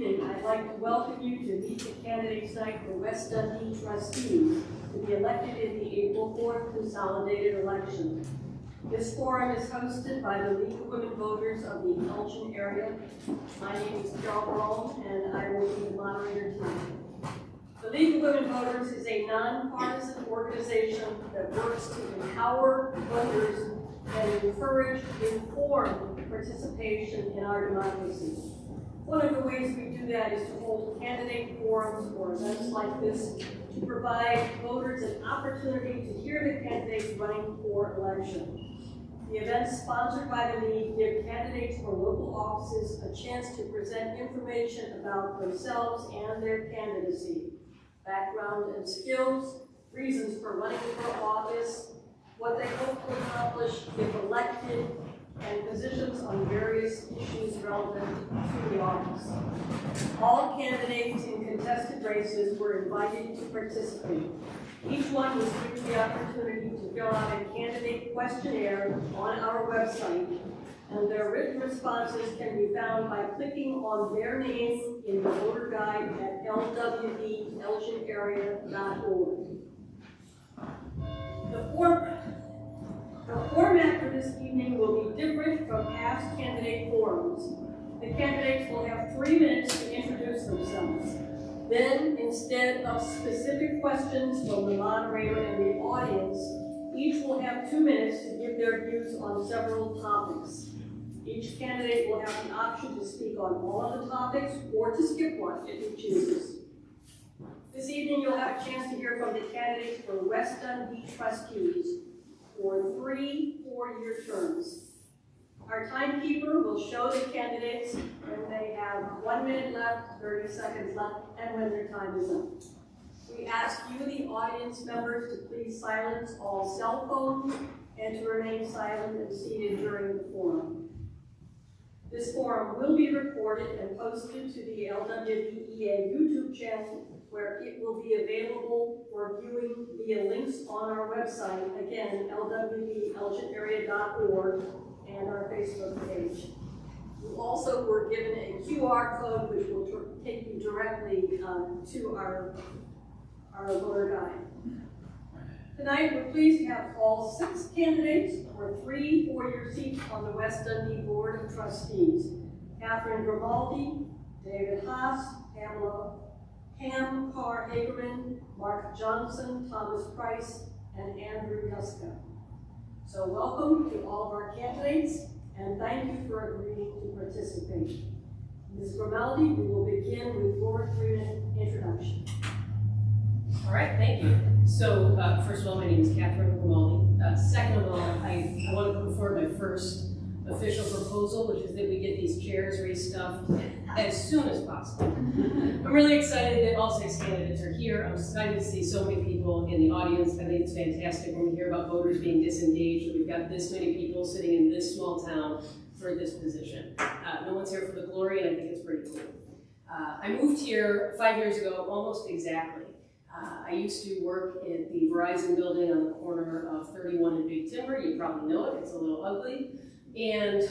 evening, I'd like to welcome you to meet the candidates night for West Dundee Trustees to be elected in the April 4th consolidated election. This forum is hosted by the League of Women Voters of the Elgin area. My name is Carol Rome, and I will be the moderator tonight. The League of Women Voters is a nonpartisan organization that works to empower voters and encourage informed participation in our democracy. One of the ways we do that is to hold candidate forums or events like this to provide voters an opportunity to hear the candidates running for election. The events sponsored by the League give candidates for local offices a chance to present information about themselves and their candidacy, background and skills, reasons for running for office, what they hope to accomplish if elected, and positions on various issues relevant to the office. All candidates in contested races were invited to participate. Each one was given the opportunity to fill out a candidate questionnaire on our website, and their written responses can be found by clicking on their name in the voter guide at lwdelginarea.org. The format for this evening will be different from past candidate forums. The candidates will have 3 minutes to introduce themselves. Then, instead of specific questions from the moderator and the audience, each will have 2 minutes to give their views on several topics. Each candidate will have the option to speak on all of the topics or to skip one if he chooses. This evening, you'll have a chance to hear from the candidates for West Dundee Trustees for 3 4-year terms. Our timekeeper will show the candidates when they have 1 minute left, 30 seconds left, and when their time is up. We ask you, the audience members, to please silence all cell phones and to remain silent and seated during the forum. This forum will be recorded and posted to the LWDEA YouTube channel, where it will be available for viewing via links on our website, again, lwdelginarea.org, and our Facebook page. We also were given a QR code which will take you directly to our voter guide. Tonight, we're pleased to have all 6 candidates for 3 4-year seats on the West Dundee Board of Trustees: Katherine, Grimaldi, David Haas, Pamela, Pam, Carr, Hagerman, Mark Johnson, Thomas Price, and Andrew Yuscka. So welcome to all of our candidates, and thank you for agreeing to participate. Ms. Grimaldi, we will begin with your 3-minute introduction. All right, thank you. So, first of all, my name is Katherine Grimaldi. Second of all, I want to put forward my first official proposal, which is that we get these chairs restuffed as soon as possible. I'm really excited that all 6 candidates are here. I'm excited to see so many people in the audience. I think it's fantastic when we hear about voters being disengaged, that we've got this many people sitting in this small town for this position. No one's here for the glory, and I think it's pretty cool. I moved here 5 years ago, almost exactly. I used to work at the Verizon building on the corner of 31 and Big Timber. You probably know it, it's a little ugly. And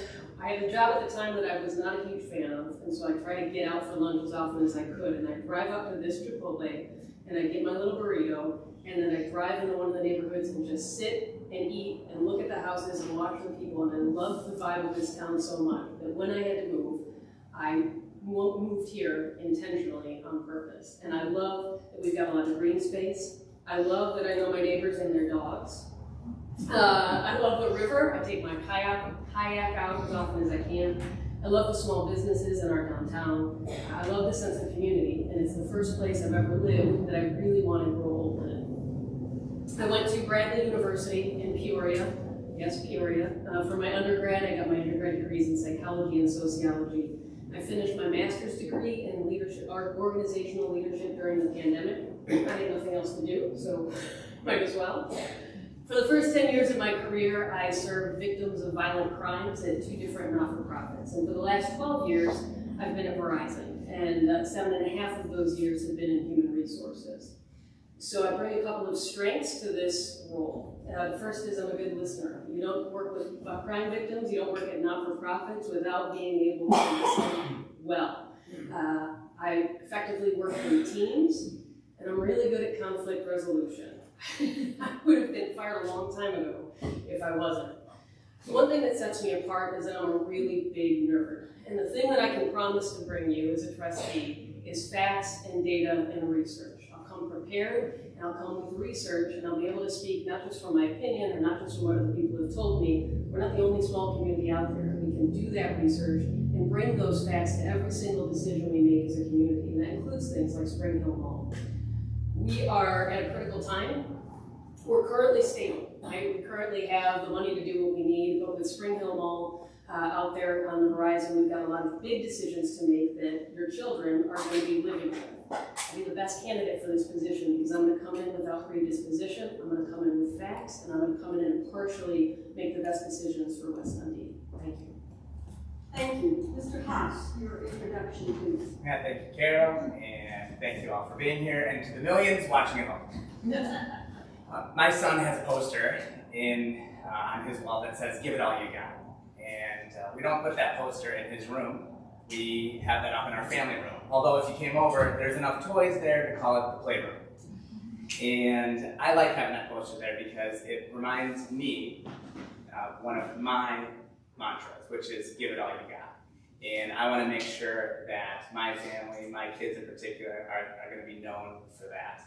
I had a job at the time that I was not a huge fan of, and so I tried to get out for lunch as often as I could. And I'd drive up to this Chipotle, and I'd get my little burrito, and then I'd drive into one of the neighborhoods and just sit and eat and look at the houses and watch the people. And I loved the vibe of this town so much that when I had to move, I moved here intentionally on purpose. And I love that we've got a lot of green space. I love that I know my neighbors and their dogs. I love the river. I take my kayak out as often as I can. I love the small businesses in our downtown. I love the sense of community, and it's the first place I've ever lived that I really want to grow old in. I went to Bradley University in Peoria. Yes, Peoria. For my undergrad, I got my undergrad degrees in psychology and sociology. I finished my master's degree in leadership, organizational leadership during the pandemic. I had nothing else to do, so might as well. For the first 10 years of my career, I served victims of violent crimes at 2 different not-for-profits. And for the last 12 years, I've been at Verizon, and 7.5 of those years have been in human resources. So I bring a couple of strengths to this role. The first is I'm a good listener. You don't work with crime victims, you don't work at not-for-profits without being able to listen well. I effectively work in teams, and I'm really good at conflict resolution. I would have been fired a long time ago if I wasn't. One thing that sets me apart is that I'm a really big nerd. And the thing that I can promise to bring you as a trustee is facts and data and research. I'll come prepared, and I'll come with research, and I'll be able to speak not just from my opinion or not just from what other people have told me. We're not the only small community out there. We can do that research and bring those facts to every single decision we make as a community. And that includes things like Spring Hill Mall. We are at a critical time. We're currently stable, right? We currently have the money to do what we need, but with Spring Hill Mall out there on the horizon, we've got a lot of big decisions to make that your children are going to be living with. I'll be the best candidate for this position because I'm going to come in without predisposition, I'm going to come in with facts, and I'm going to come in and partially make the best decisions for West Dundee. Thank you. Thank you. Mr. Haas, your introduction, please. Yeah, thank you, Carol, and thank you all for being here, and to the millions watching at home. My son has a poster on his wall that says, "Give it all you got." And we don't put that poster in his room. We have that up in our family room. Although if you came over, there's enough toys there to call it the playroom. And I like having that poster there because it reminds me one of my mantras, which is give it all you got. And I want to make sure that my family, my kids in particular, are going to be known for that.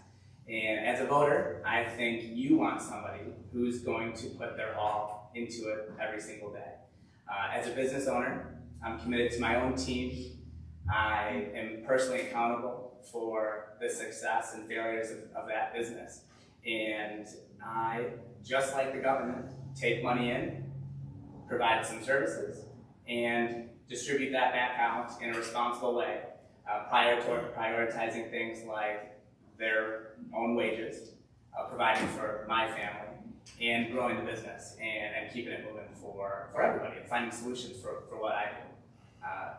And as a voter, I think you want somebody who's going to put their all into it every single day. As a business owner, I'm committed to my own team. I am personally accountable for the success and failures of that business. And I, just like the government, take money in, provide some services, and distribute that back out in a responsible way, prioritizing things like their own wages, providing for my family, and growing the business and keeping it moving for everybody, and finding solutions for what I do.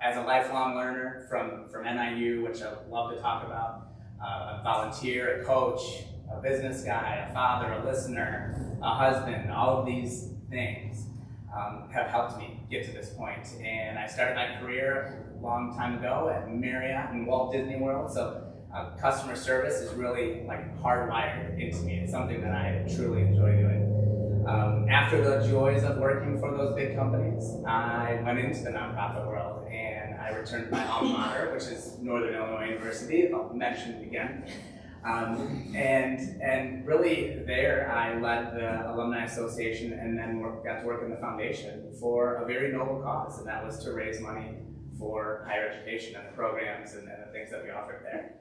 As a lifelong learner from NIU, which I love to talk about, a volunteer, a coach, a business guy, a father, a listener, a husband, all of these things have helped me get to this point. And I started my career a long time ago at Marriott and Walt Disney World, so customer service is really like hardwired into me. It's something that I truly enjoy doing. After the joys of working for those big companies, I went into the nonprofit world and I returned to my alma mater, which is Northern Illinois University. I'll mention it again. And really there I led the Alumni Association and then got to work in the foundation for a very noble cause, and that was to raise money for higher education and the programs and the things that we offered there.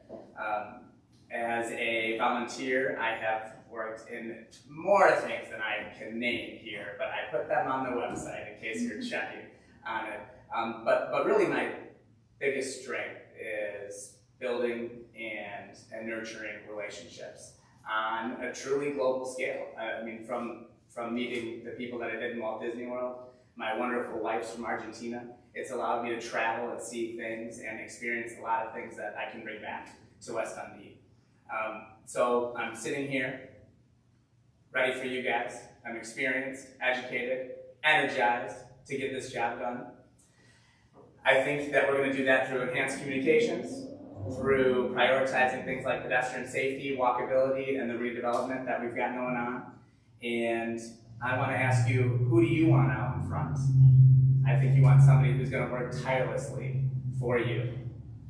As a volunteer, I have worked in more things than I can name here, but I put them on the website in case you're checking on it. But really my biggest strength is building and nurturing relationships on a truly global scale. I mean, from meeting the people that I did in Walt Disney World, my wonderful wife's from Argentina. It's allowed me to travel and see things and experience a lot of things that I can bring back to West Dundee. So I'm sitting here, ready for you guys. I'm experienced, educated, energized to get this job done. I think that we're going to do that through enhanced communications, through prioritizing things like pedestrian safety, walkability, and the redevelopment that we've got going on. And I want to ask you, who do you want out in front? I think you want somebody who's going to work tirelessly for you.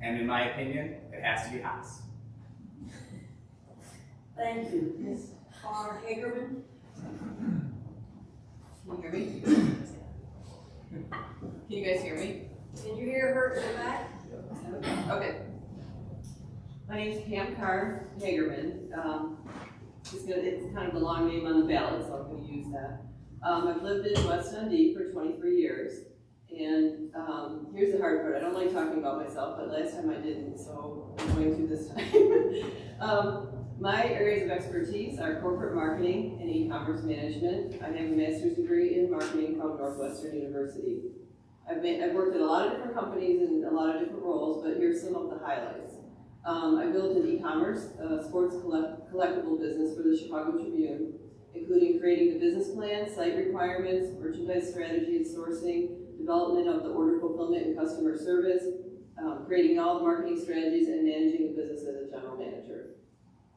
And in my opinion, it has to be Haas. Thank you. Ms. Carr Hagerman. Can you hear me? Can you guys hear me? Can you hear her in the back? Okay. My name is Pam Carr Hagerman. It's kind of a long name on the ballot, so I'm going to use that. I've lived in West Dundee for 23 years, and here's the hard part. I don't like talking about myself, but last time I didn't, so I'm going to this time. My areas of expertise are corporate marketing and e-commerce management. I have a master's degree in marketing from Northwestern University. I've worked at a lot of different companies in a lot of different roles, but here's some of the highlights. I built an e-commerce sports collectible business for the Chicago Tribune, including creating the business plan, site requirements, merchandise strategy and sourcing, development of the order fulfillment and customer service, creating all the marketing strategies and managing the business as a general manager.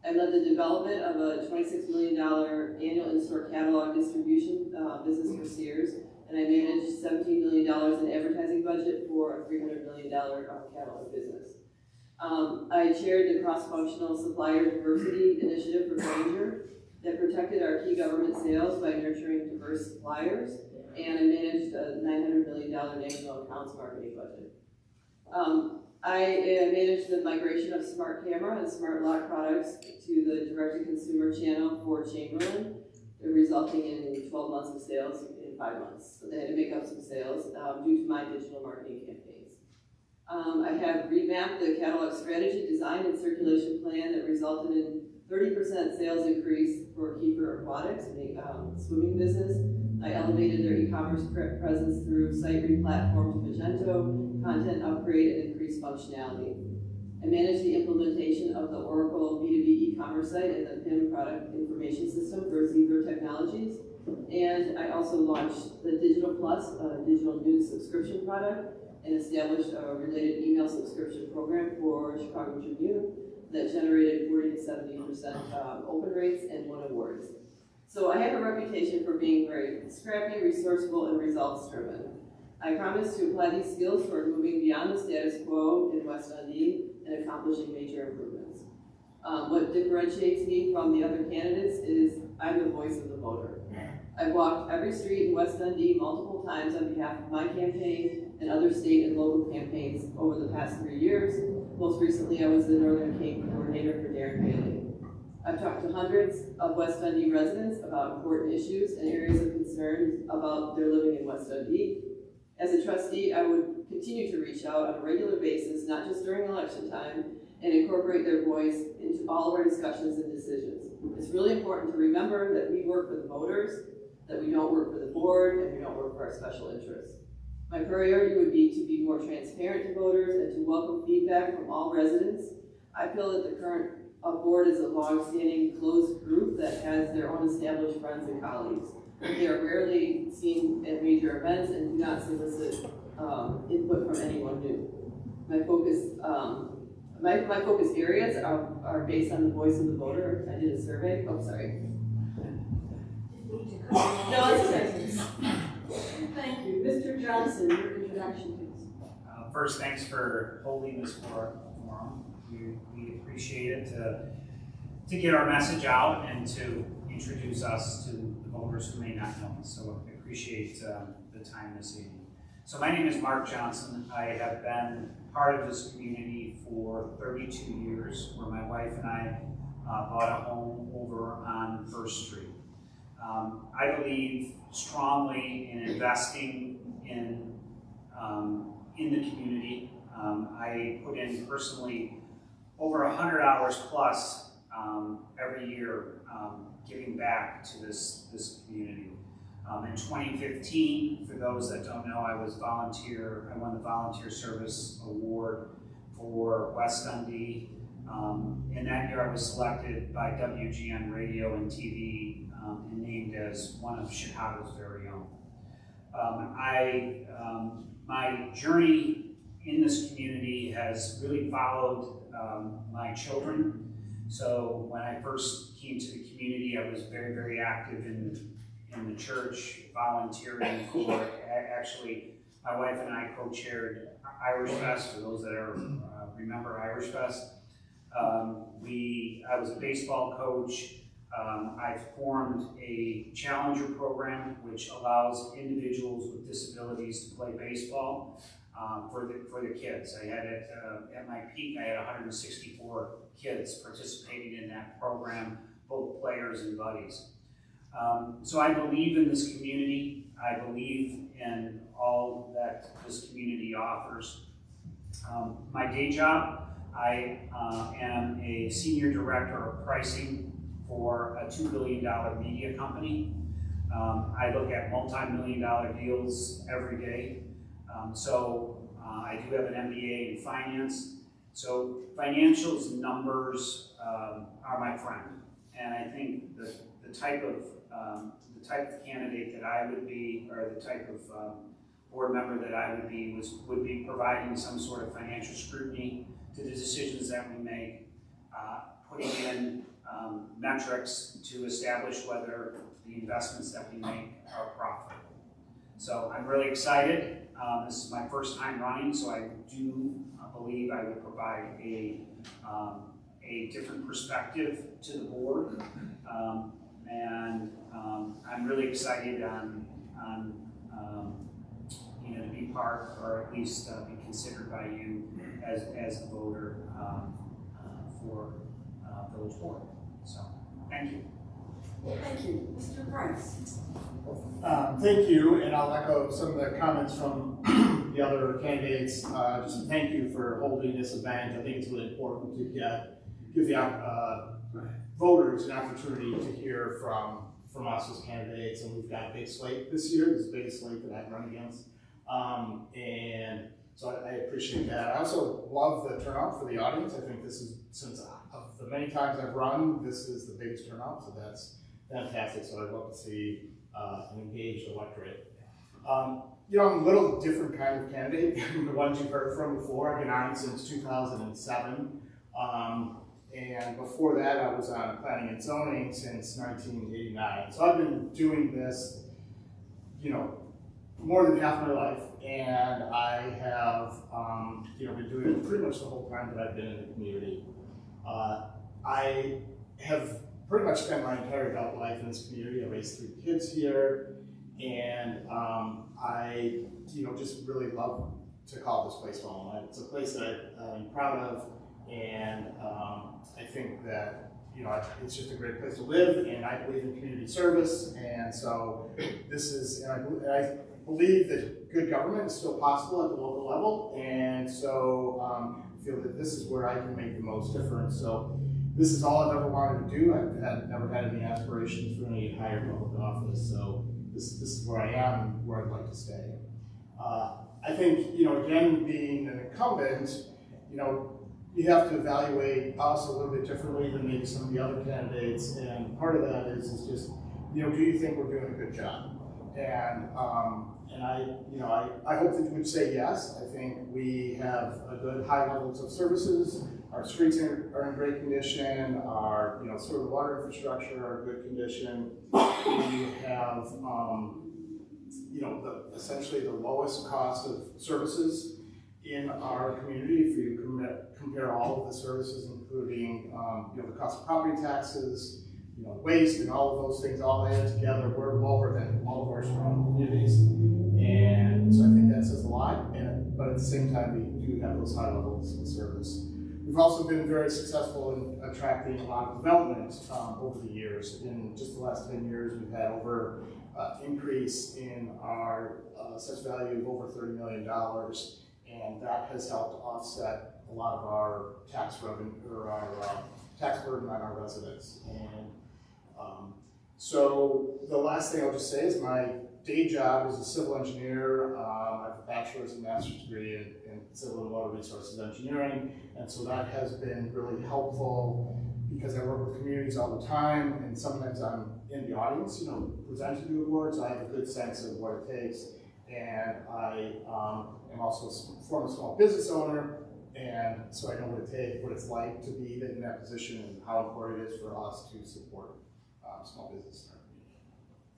I led the development of a $26 million annual in-store catalog distribution business for Sears, and I managed $17 million in advertising budget for a $300 million catalog business. I chaired the cross-functional supplier diversity initiative for Grainger that protected our key government sales by nurturing diverse suppliers, and I managed a $900 million national accounts marketing budget. I managed the migration of smart camera and smart lock products to the direct-to-consumer channel for Chamberlain, resulting in 12 months of sales in 5 months. So they had to make up some sales due to my digital marketing campaigns. I have revamped the catalog strategy, design, and circulation plan that resulted in 30% sales increase for Keeper Aquatics, the swimming business. I elevated their e-commerce presence through site replatform to Magento, content upgrade, and increased functionality. I managed the implementation of the Oracle B2B e-commerce site and the PIM product information system for Zebra Technologies. And I also launched the Digital Plus, a digital news subscription product, and established a related email subscription program for Chicago Tribune that generated 40 to 70% open rates and won awards. So I have a reputation for being very scrappy, resourceful, and results-driven. I promise to apply these skills toward moving beyond the status quo in West Dundee and accomplishing major improvements. What differentiates me from the other candidates is I'm the voice of the voter. I've walked every street in West Dundee multiple times on behalf of my campaign and other state and local campaigns over the past 3 years. Most recently, I was the Northern Cape coordinator for Darren Bailey. I've talked to hundreds of West Dundee residents about important issues and areas of concern about their living in West Dundee. As a trustee, I would continue to reach out on a regular basis, not just during election time, and incorporate their voice into all of our discussions and decisions. It's really important to remember that we work for the voters, that we don't work for the board, and we don't work for our special interests. My priority would be to be more transparent to voters and to welcome feedback from all residents. I feel that the current board is a long-standing closed group that has their own established friends and colleagues. They are rarely seen at major events and do not solicit input from anyone new. My focus areas are based on the voice of the voter. I did a survey. Oh, sorry. No, it's okay. Thank you. Mr. Johnson, your introduction, please. First, thanks for holding this forum. We appreciate it to get our message out and to introduce us to the voters who may not know us. So I appreciate the time this evening. So my name is Mark Johnson. I have been part of this community for 32 years, where my wife and I bought a home over on First Street. I believe strongly in investing in the community. I put in personally over 100 hours plus every year giving back to this community. In 2015, for those that don't know, I won the Volunteer Service Award for West Dundee. In that year, I was selected by WGN Radio and TV and named as one of Chicago's very own. My journey in this community has really followed my children. So when I first came to the community, I was very, very active in the church, volunteering for, actually, my wife and I co-chaired Irish Fest, for those that remember Irish Fest. I was a baseball coach. I formed a Challenger program, which allows individuals with disabilities to play baseball for the kids. I had at my peak, I had 164 kids participating in that program, both players and buddies. So I believe in this community. I believe in all that this community offers. My day job, I am a senior director of pricing for a $2 billion media company. I look at multi-million-dollar deals every day. I do have an MBA in finance. So financials, numbers are my friend. And I think the type of candidate that I would be, or the type of board member that I would be providing some sort of financial scrutiny to the decisions that we make, putting in metrics to establish whether the investments that we make are profitable. So I'm really excited. This is my first time running, so I do believe I will provide a different perspective to the board. I'm really excited on to be part, or at least be considered by you as a voter for village board. So, thank you. Thank you. Mr. Price. Thank you, and I'll echo some of the comments from the other candidates. Just thank you for holding this event. I think it's really important to give the voters an opportunity to hear from us as candidates, and we've got a big slate this year. This is the biggest slate that I've run against, and so I appreciate that. I also love the turnout for the audience. I think this is, since of the many times I've run, this is the biggest turnout, so that's fantastic. So I'd love to see an engaged electorate. I'm a little different kind of candidate than the ones you've heard from before. I've been on since 2007. And before that, I was on planning and zoning since 1989. So I've been doing this, more than half my life. And I have, been doing it pretty much the whole time that I've been in the community. I have pretty much spent my entire adult life in this community. I raised 3 kids here, and I, just really love to call this place home. It's a place that I'm proud of, and I think that it's just a great place to live, and I believe in community service, and so this is, and I believe that good government is still possible at the local level, and so I feel that this is where I can make the most difference. So this is all I've ever wanted to do. I've never had any aspirations for any higher public office, so this is where I am and where I'd like to stay. I think, again, being an incumbent, you have to evaluate us a little bit differently than maybe some of the other candidates, and part of that is just, do you think we're doing a good job? And I hope that you would say yes. I think we have a good high levels of services. Our streets are in great condition. Our sort of water infrastructure are in good condition. We have essentially the lowest cost of services in our community. If you compare all of the services, including the cost of property taxes, waste, and all of those things all added together, we're lower than all of our surrounding communities. And so I think that says a lot. But at the same time, we do have those high levels of service. We've also been very successful in attracting a lot of development over the years. In just the last 10 years, we've had over increase in our assessed value of over $30 million, and that has helped offset a lot of our tax revenue, or our tax burden on our residents. And so the last thing I'll just say is my day job is a civil engineer. I have a bachelor's and master's degree in civil and water resources engineering, and so that has been really helpful because I work with communities all the time, and sometimes I'm in the audience, presenting to awards. I have a good sense of what it takes, and I am also a former small business owner, and so I know what it's like to be in that position and how important it is for us to support small business in our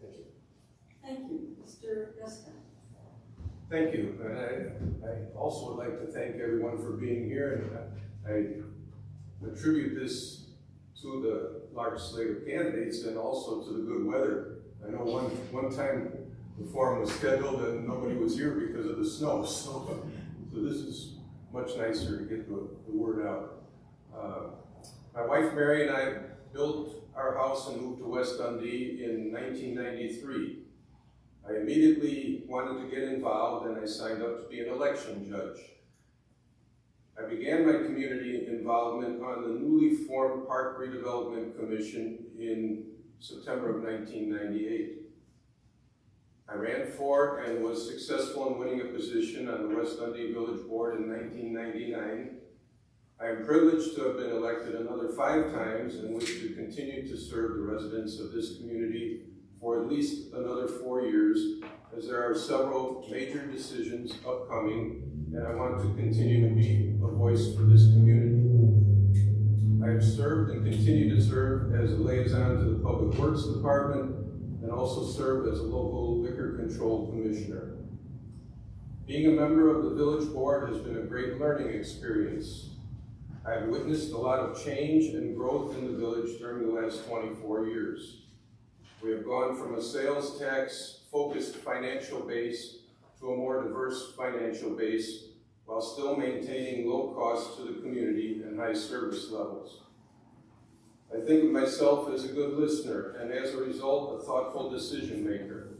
community. Thank you. Thank you. Mr. Yuscka. Thank you. And I also would like to thank everyone for being here, and I attribute this to the large slate of candidates and also to the good weather. I know one time the forum was scheduled and nobody was here because of the snow, so this is much nicer to get the word out. My wife Mary and I built our house and moved to West Dundee in 1993. I immediately wanted to get involved, and I signed up to be an election judge. I began my community involvement on the newly formed Park Redevelopment Commission in September of 1998. I ran for and was successful in winning a position on the West Dundee Village Board in 1999. I am privileged to have been elected another 5 times and wish to continue to serve the residents of this community for at least another 4 years as there are several major decisions upcoming, and I want to continue to be a voice for this community. I have served and continue to serve as a liaison to the Public Works Department and also served as a local liquor control commissioner. Being a member of the village board has been a great learning experience. I have witnessed a lot of change and growth in the village during the last 24 years. We have gone from a sales tax focused financial base to a more diverse financial base while still maintaining low costs to the community and high service levels. I think of myself as a good listener and as a result, a thoughtful decision maker.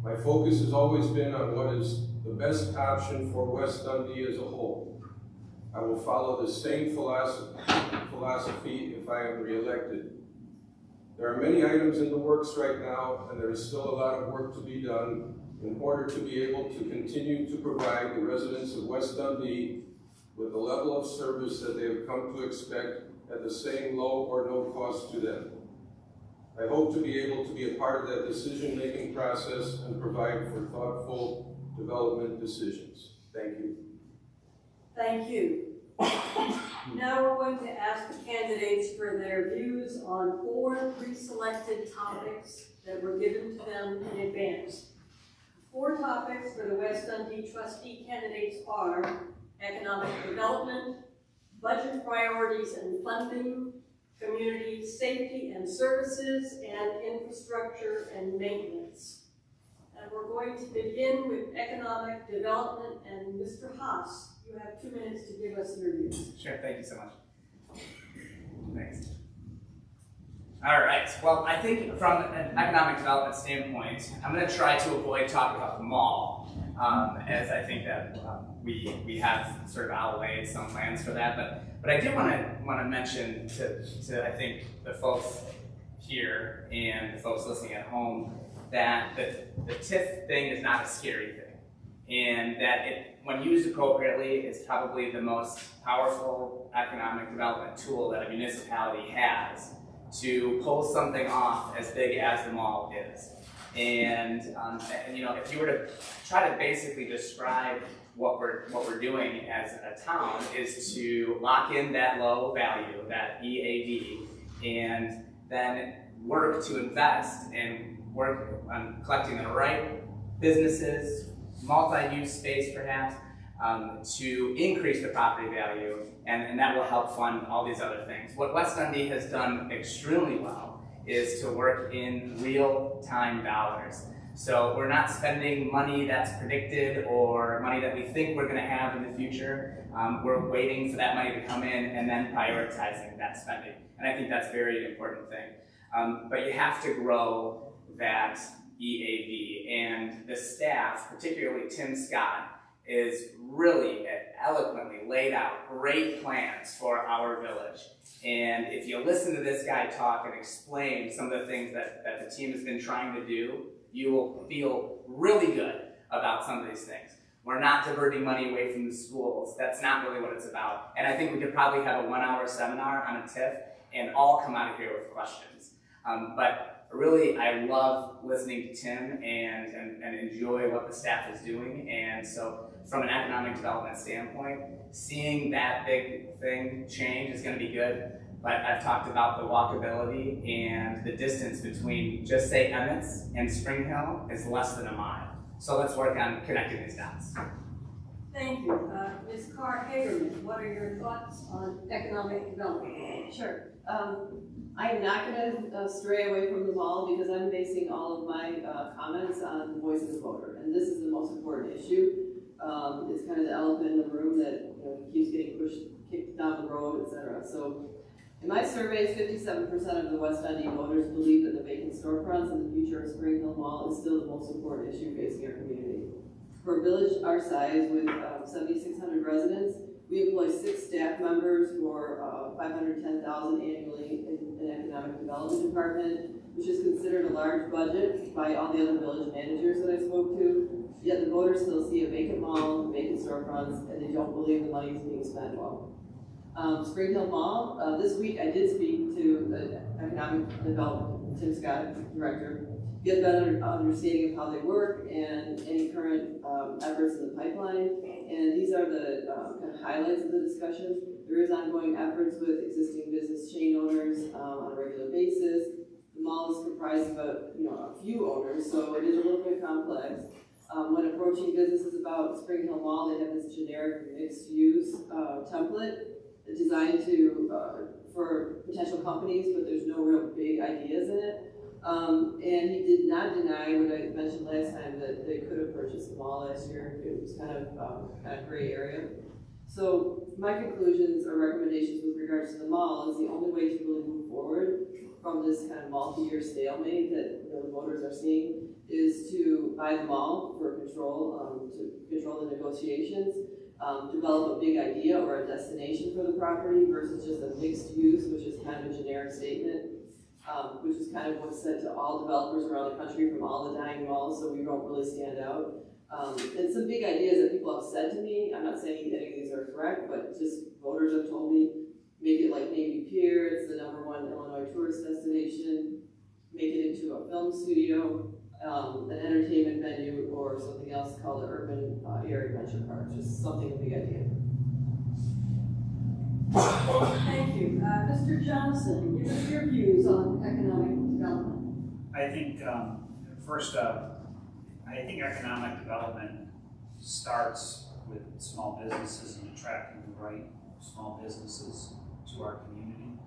My focus has always been on what is the best option for West Dundee as a whole. I will follow the same philosophy if I am reelected. There are many items in the works right now, and there is still a lot of work to be done in order to be able to continue to provide the residents of West Dundee with the level of service that they have come to expect at the same low or no cost to them. I hope to be able to be a part of that decision-making process and provide for thoughtful development decisions. Thank you. Thank you. Now we're going to ask the candidates for their views on 4 pre-selected topics that were given to them in advance. 4 topics for the West Dundee trustee candidates are economic development, budget priorities and funding, community safety and services, and infrastructure and maintenance. And we're going to begin with economic development, and Mr. Haas, you have 2 minutes to give us your views. Sure, thank you so much. Thanks. All right, well, I think from an economic development standpoint, I'm going to try to avoid talking about the mall, as I think that we have sort of outlaid some plans for that. But I do want to mention to I think the folks here and the folks listening at home that the TIF thing is not a scary thing, and that when used appropriately, it's probably the most powerful economic development tool that a municipality has to pull something off as big as the mall is. And you know, if you were to try to basically describe what we're doing as a town, is to lock in that low value, that EAV, and then work to invest and work on collecting the right businesses, multi-use space perhaps, to increase the property value, and that will help fund all these other things. What West Dundee has done extremely well is to work in real-time dollars. So we're not spending money that's predicted or money that we think we're going to have in the future. We're waiting for that money to come in and then prioritizing that spending. And I think that's a very important thing. But you have to grow that EAV, and the staff, particularly Tim Scott, is really eloquently laid out great plans for our village. And if you listen to this guy talk and explain some of the things that the team has been trying to do, you will feel really good about some of these things. We're not diverting money away from the schools. That's not really what it's about. And I think we could probably have a 1-hour seminar on a TIF and all come out of here with questions. But really, I love listening to Tim and enjoy what the staff is doing. And so from an economic development standpoint, seeing that big thing change is going to be good. But I've talked about the walkability, and the distance between, just say, Emmett's and Spring Hill is less than a mile. So let's work on connecting these dots. Thank you. Ms. Carr, Hagerman, what are your thoughts on economic development? Sure. I am not going to stray away from the mall because I'm basing all of my comments on the voice of the voter, and this is the most important issue. It's kind of the elephant in the room that keeps getting kicked down the road, etc. So, in my surveys, 57% of the West Dundee voters believe that the vacant storefronts and the future of Spring Hill Mall is still the most important issue facing our community. For a village our size, with 7,600 residents, we employ 6 staff members for $510,000 annually in the economic development department, which is considered a large budget by all the other village managers that I spoke to. Yet the voters still see a vacant mall, vacant storefronts, and they don't believe the money is being spent well. Spring Hill Mall, this week I did speak to the economic development, Tim Scott, director, get a better understanding of how they work and any current efforts in the pipeline. And these are the kind of highlights of the discussion. There is ongoing efforts with existing business chain owners on a regular basis. The mall is comprised of a few owners, so it is a little bit complex. When approaching businesses about Spring Hill Mall, they have this generic mixed-use template designed for potential companies, but there's no real big ideas in it. And he did not deny what I mentioned last time, that they could have purchased the mall last year. It was kind of gray area. So my conclusions or recommendations with regards to the mall is the only way to really move forward from this kind of multi-year stalemate that the voters are seeing is to buy the mall for control, to control the negotiations, develop a big idea or a destination for the property versus just a mixed use, which is kind of a generic statement, which is kind of what's said to all developers around the country from all the dying malls, so we don't really stand out. And some big ideas that people have said to me, I'm not saying any of these are correct, but just voters have told me, make it like Navy Pier, it's the #1 Illinois tourist destination, make it into a film studio, an entertainment venue, or something else called the Urban Area Adventure Park, just something, a big idea. Thank you. Mr. Johnson, give us your views on economic development. I think, I think economic development starts with small businesses and attracting the right small businesses to our community.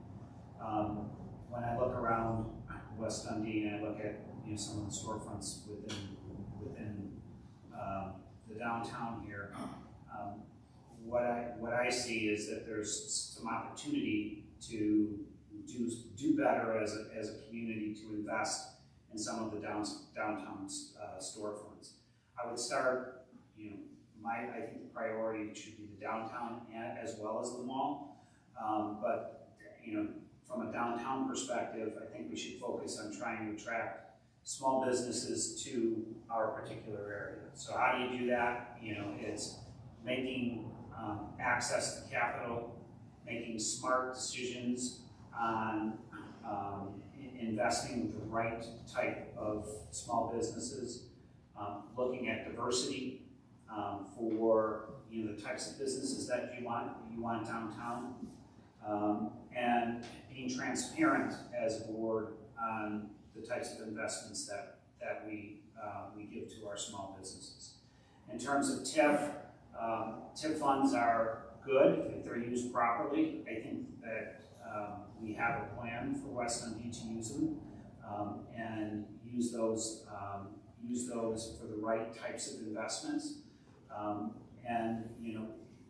When I look around West Dundee and I look at some of the storefronts within the downtown here, what I see is that there's some opportunity to do better as a community, to invest in some of the downtown storefronts. I would start, I think the priority should be the downtown as well as the mall. But from a downtown perspective, I think we should focus on trying to attract small businesses to our particular area. So how do you do that? It's making access to capital, making smart decisions on investing in the right type of small businesses, looking at diversity for the types of businesses that you want downtown, and being transparent as a board on the types of investments that we give to our small businesses. In terms of TIF funds are good if they're used properly. I think that we have a plan for West Dundee to use them and use those for the right types of investments.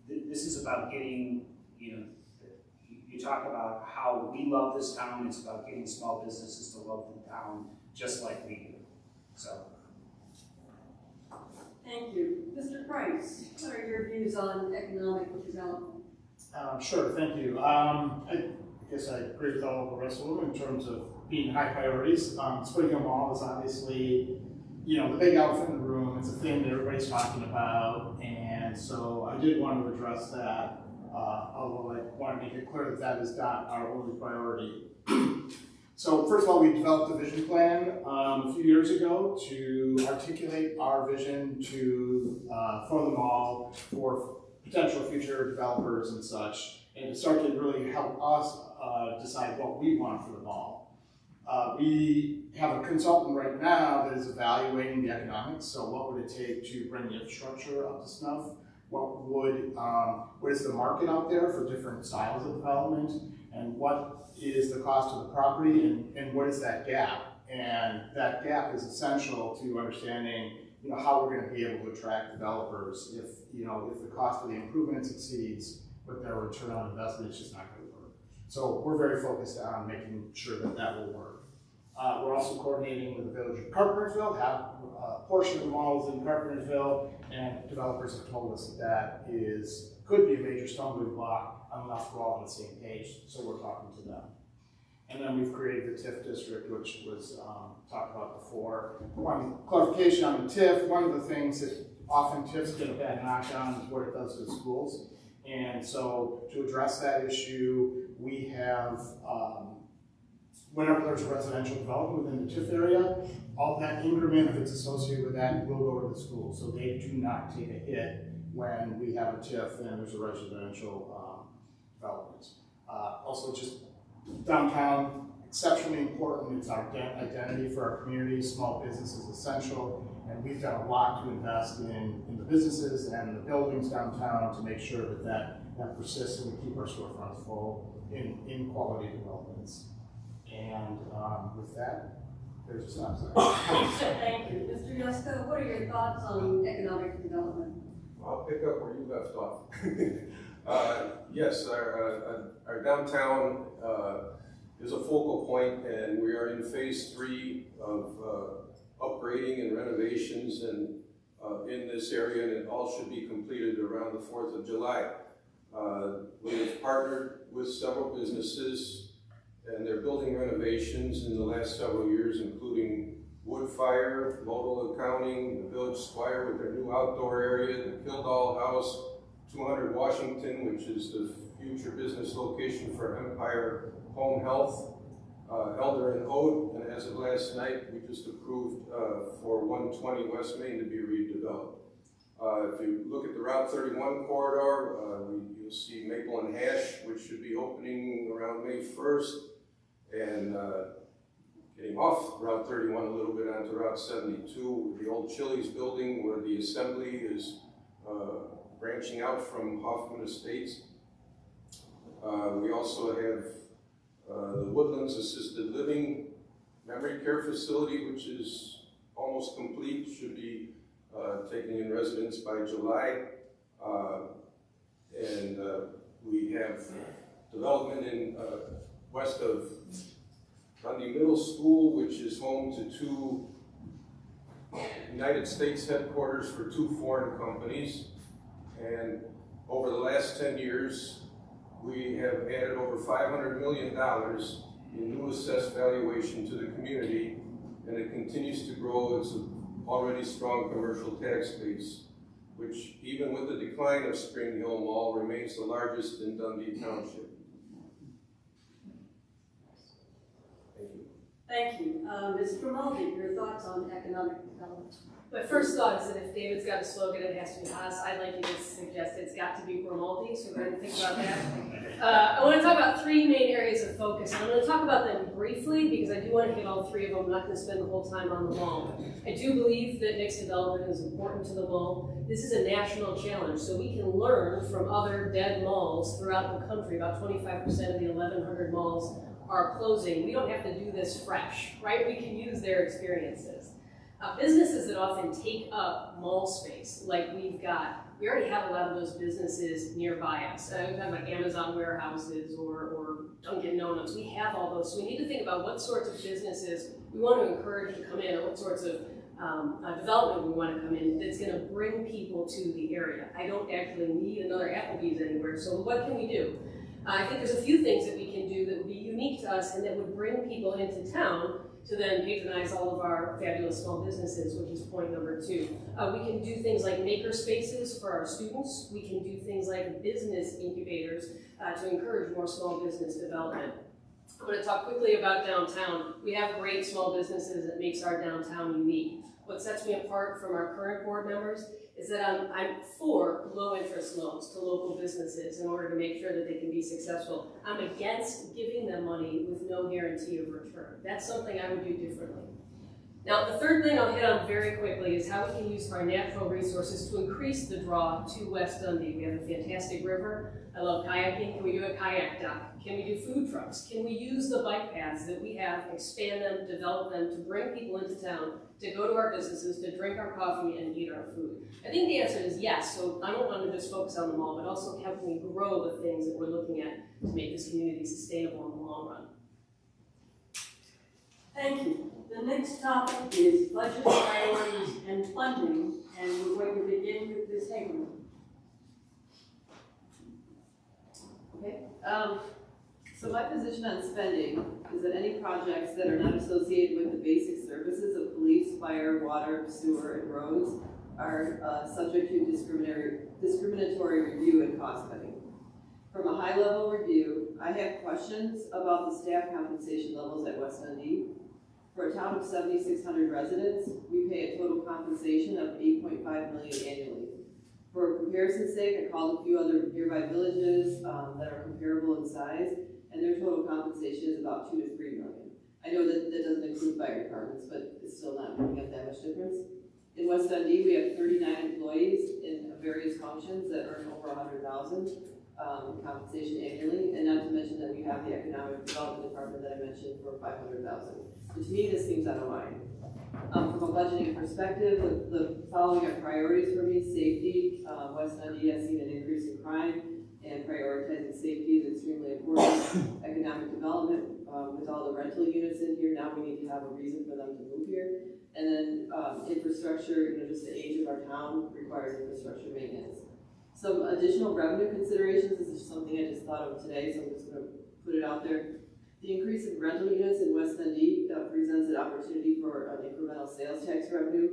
This is about getting, you talk about how we love this town. It's about getting small businesses to love the town just like we do. So. Thank you. Mr. Price, what are your views on economic development? Sure, thank you. I guess I agree with all of the rest of them in terms of being high priorities. Spring Hill Mall is obviously, the big elephant in the room. It's a thing that everybody's talking about, and so I did want to address that, although I want to make it clear that is not our only priority. So first of all, we developed a vision plan a few years ago to articulate our vision for the mall, for potential future developers and such, and to start to really help us decide what we want for the mall. We have a consultant right now that is evaluating the economics. So what would it take to bring the infrastructure up to snuff? What is the market out there for different styles of development? And what is the cost of the property, and what is that gap? And that gap is essential to understanding, how we're going to be able to attract developers if the cost of the improvements exceeds what their return on investment. It's just not going to work. So we're very focused on making sure that will work. We're also coordinating with the village of Carpentersville, have a portion of the malls in Carpentersville, and developers have told us that could be a major stumbling block unless we're all on the same page, so we're talking to them. And then we've created the TIF district, which was talked about before. One clarification on the TIF, one of the things that often TIFs get a bad knock on is what it does to the schools. And so to address that issue, we have whenever there's a residential development within the TIF area, all that increment that's associated with that will go to the school. So they do not take a hit when we have a TIF and there's a residential development. Also, just downtown, exceptionally important. It's our identity for our community. Small business is essential. And we've done a lot to invest in the businesses and the buildings downtown to make sure that persists and we keep our storefronts full in quality developments. And with that, there's a stop sign. Thank you. Mr. Yuscka, what are your thoughts on economic development? I'll pick up where you left off. Yes, our downtown is a focal point, and we are in phase 3 of upgrading and renovations and in this area, and it all should be completed around the 4th of July. We have partnered with several businesses, and they're building renovations in the last several years, including Woodfire, Modal Accounting, the Village Squire with their new outdoor area, the Kildall House, 200 Washington, which is the future business location for Empire Home Health, Elder and Ode, and as of last night, we just approved for 120 West Main to be redeveloped. If you look at the Route 31 corridor, you'll see Maple and Hash, which should be opening around May 1st, and getting off Route 31 a little bit onto Route 72, the old Chili's building where the assembly is branching out from Hoffman Estates. We also have the Woodlands Assisted Living Memory Care Facility, which is almost complete, should be taking in residents by July. And we have development in west of Dundee Middle School, which is home to 2 United States headquarters for 2 foreign companies. And over the last 10 years, we have added over $500 million in new assessed valuation to the community, and it continues to grow. It's an already strong commercial tax base, which even with the decline of Spring Hill Mall remains the largest in Dundee Township. Thank you. Thank you. Ms. Grimaldi, your thoughts on economic development? My first thought is that if David's got a slogan, it has to be Haas. I'd like to just suggest it's got to be Grimaldi, so we're going to think about that. I want to talk about 3 main areas of focus. I'm going to talk about them briefly because I do want to hit all 3 of them. I'm not going to spend the whole time on the mall. I do believe that mixed development is important to the mall. This is a national challenge, so we can learn from other dead malls throughout the country. About 25% of the 1,100 malls are closing. We don't have to do this fresh, right? We can use their experiences. Businesses that often take up mall space, like we already have a lot of those businesses nearby us. We're talking about Amazon warehouses or Dunkin' Donuts. We have all those. So we need to think about what sorts of businesses we want to encourage to come in, or what sorts of development we want to come in that's going to bring people to the area. I don't actually need another Applebee's anywhere, so what can we do? I think there's a few things that we can do that would be unique to us and that would bring people into town to then patronize all of our fabulous small businesses, which is point number 2. We can do things like maker spaces for our students. We can do things like business incubators to encourage more small business development. I'm going to talk quickly about downtown. We have great small businesses that makes our downtown unique. What sets me apart from our current board members is that I'm for low interest loans to local businesses in order to make sure that they can be successful. I'm against giving them money with no guarantee of return. That's something I would do differently. Now, the third thing I'll hit on very quickly is how we can use our natural resources to increase the draw to West Dundee. We have a fantastic river. I love kayaking. Can we do a kayak dock? Can we do food trucks? Can we use the bike paths that we have, expand them, develop them to bring people into town, to go to our businesses, to drink our coffee and eat our food? I think the answer is yes. So I don't want to just focus on the mall, but also how can we grow the things that we're looking at to make this community sustainable in the long run? Thank you. The next topic is budget priorities and funding, and we're going to begin with Ms. Hagerman. Okay. So my position on spending is that any projects that are not associated with the basic services of police, fire, water, sewer, and roads are subject to discriminatory review and cost cutting. From a high-level review, I have have questions about the staff compensation levels at West Dundee. For a town of 7,600 residents, we pay a total compensation of $8.5 million annually. For comparison's sake, I called a few other nearby villages that are comparable in size, and their total compensation is about $2 to $3 million. I know that doesn't include fire departments, but it's still not making up that much difference. In West Dundee, we have 39 employees in various functions that earn over $100,000 compensation annually, and not to mention that we have the economic development department that I mentioned for $500,000. So to me, this seems out of line. From a budgeting perspective, the following are priorities for me: safety. West Dundee has seen an increase in crime, and prioritizing safety is extremely important. Economic development, with all the rental units in here, now we need to have a reason for them to move here. And then infrastructure, just the age of our town requires infrastructure maintenance. Some additional revenue considerations, this is something I just thought of today, so I'm just going to put it out there. The increase in rental units in West Dundee presents an opportunity for an incremental sales tax revenue.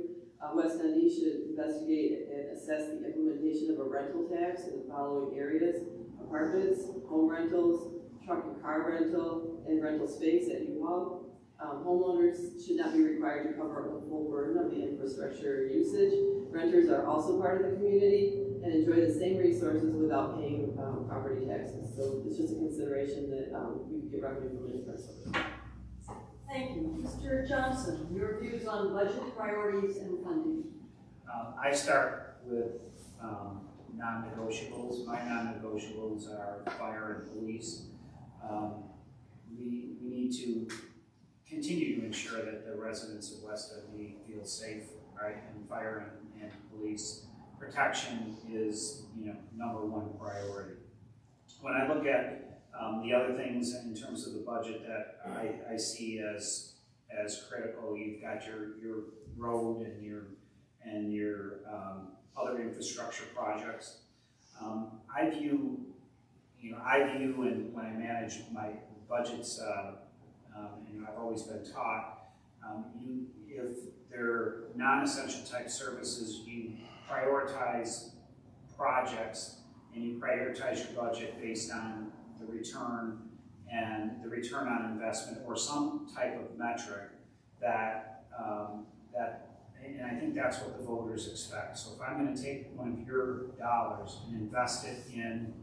West Dundee should investigate and assess the implementation of a rental tax in the following areas: apartments, home rentals, truck and car rental, and rental space at U-Haul. Homeowners should not be required to cover up the full burden of the infrastructure usage. Renters are also part of the community and enjoy the same resources without paying property taxes. So it's just a consideration that we could get revenue from a different source. Thank you. Mr. Johnson, your views on budget priorities and funding. I start with non-negotiables. My non-negotiables are fire and police. We need to continue to ensure that the residents of West Dundee feel safe, right? And fire and police protection is, number one priority. When I look at the other things in terms of the budget that I see as critical, you've got your road and your other infrastructure projects. I view, and when I manage my budgets, and I've always been taught, if they're non-essential type services, you prioritize projects and you prioritize your budget based on the return and the return on investment or some type of metric that and I think that's what the voters expect. So if I'm going to take one of your dollars and invest it in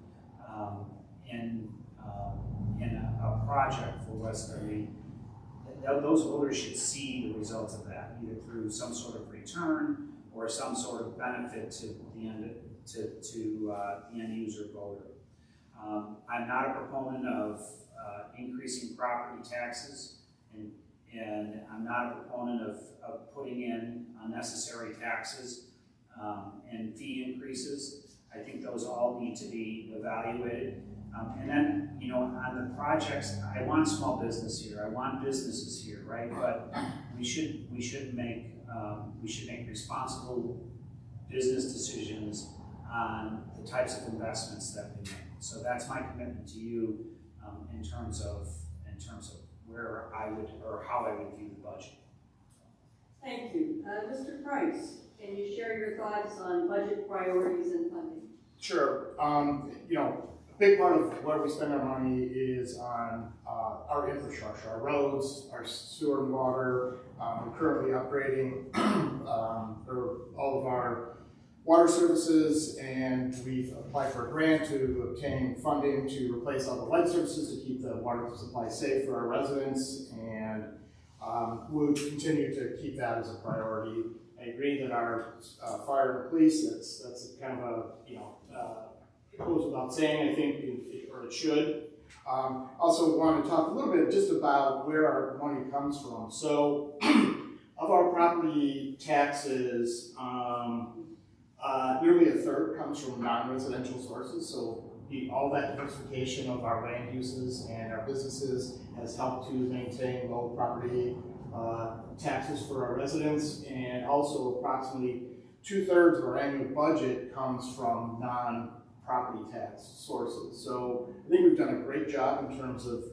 a project for West Dundee, those voters should see the results of that, either through some sort of return or some sort of benefit to the end user voter. I'm not a proponent of increasing property taxes, and I'm not a proponent of putting in unnecessary taxes and fee increases. I think those all need to be evaluated. And then, on the projects, I want small business here. I want businesses here, right? But we should make responsible business decisions on the types of investments that we make. So that's my commitment to you in terms of where I would or how I would view the budget. Thank you. Mr. Price, can you share your thoughts on budget priorities and funding? Sure. A big part of where we spend our money is on our infrastructure, our roads, our sewer and water. We're currently upgrading all of our water services, and we've applied for a grant to obtain funding to replace all the light services to keep the water supply safe for our residents, and we'll continue to keep that as a priority. I agree that our fire and police, that's kind of it goes without saying, I think, or it should. Also want to talk a little bit just about where our money comes from. So of our property taxes, nearly a third comes from non-residential sources. So all that diversification of our land uses and our businesses has helped to maintain low property taxes for our residents, and also approximately 2/3 of our annual budget comes from non-property tax sources. So I think we've done a great job in terms of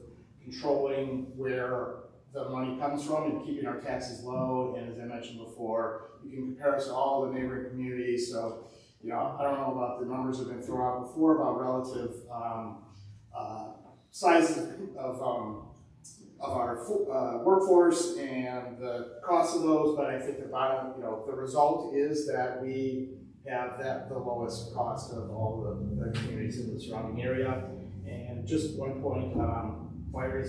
controlling where the money comes from and keeping our taxes low. And as I mentioned before, you can compare us to all the neighboring communities. So, I don't know about the numbers that have been thrown out before about relative sizes of our workforce and the cost of those, but I think the result is that we have the lowest cost of all the communities in the surrounding area. And just one point, fire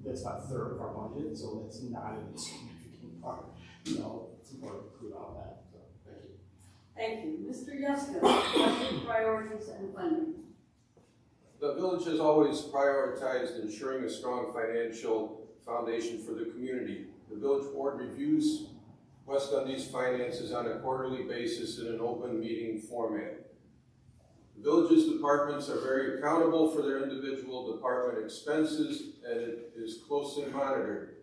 that's about a third of our budget, so that's not a significant part. It's important to include all that. So thank you. Thank you. Mr. Yuscka, budget priorities and funding. The village has always prioritized ensuring a strong financial foundation for the community. The village board reviews West Dundee's finances on a quarterly basis in an open meeting format. The village's departments are very accountable for their individual department expenses, and it is closely monitored.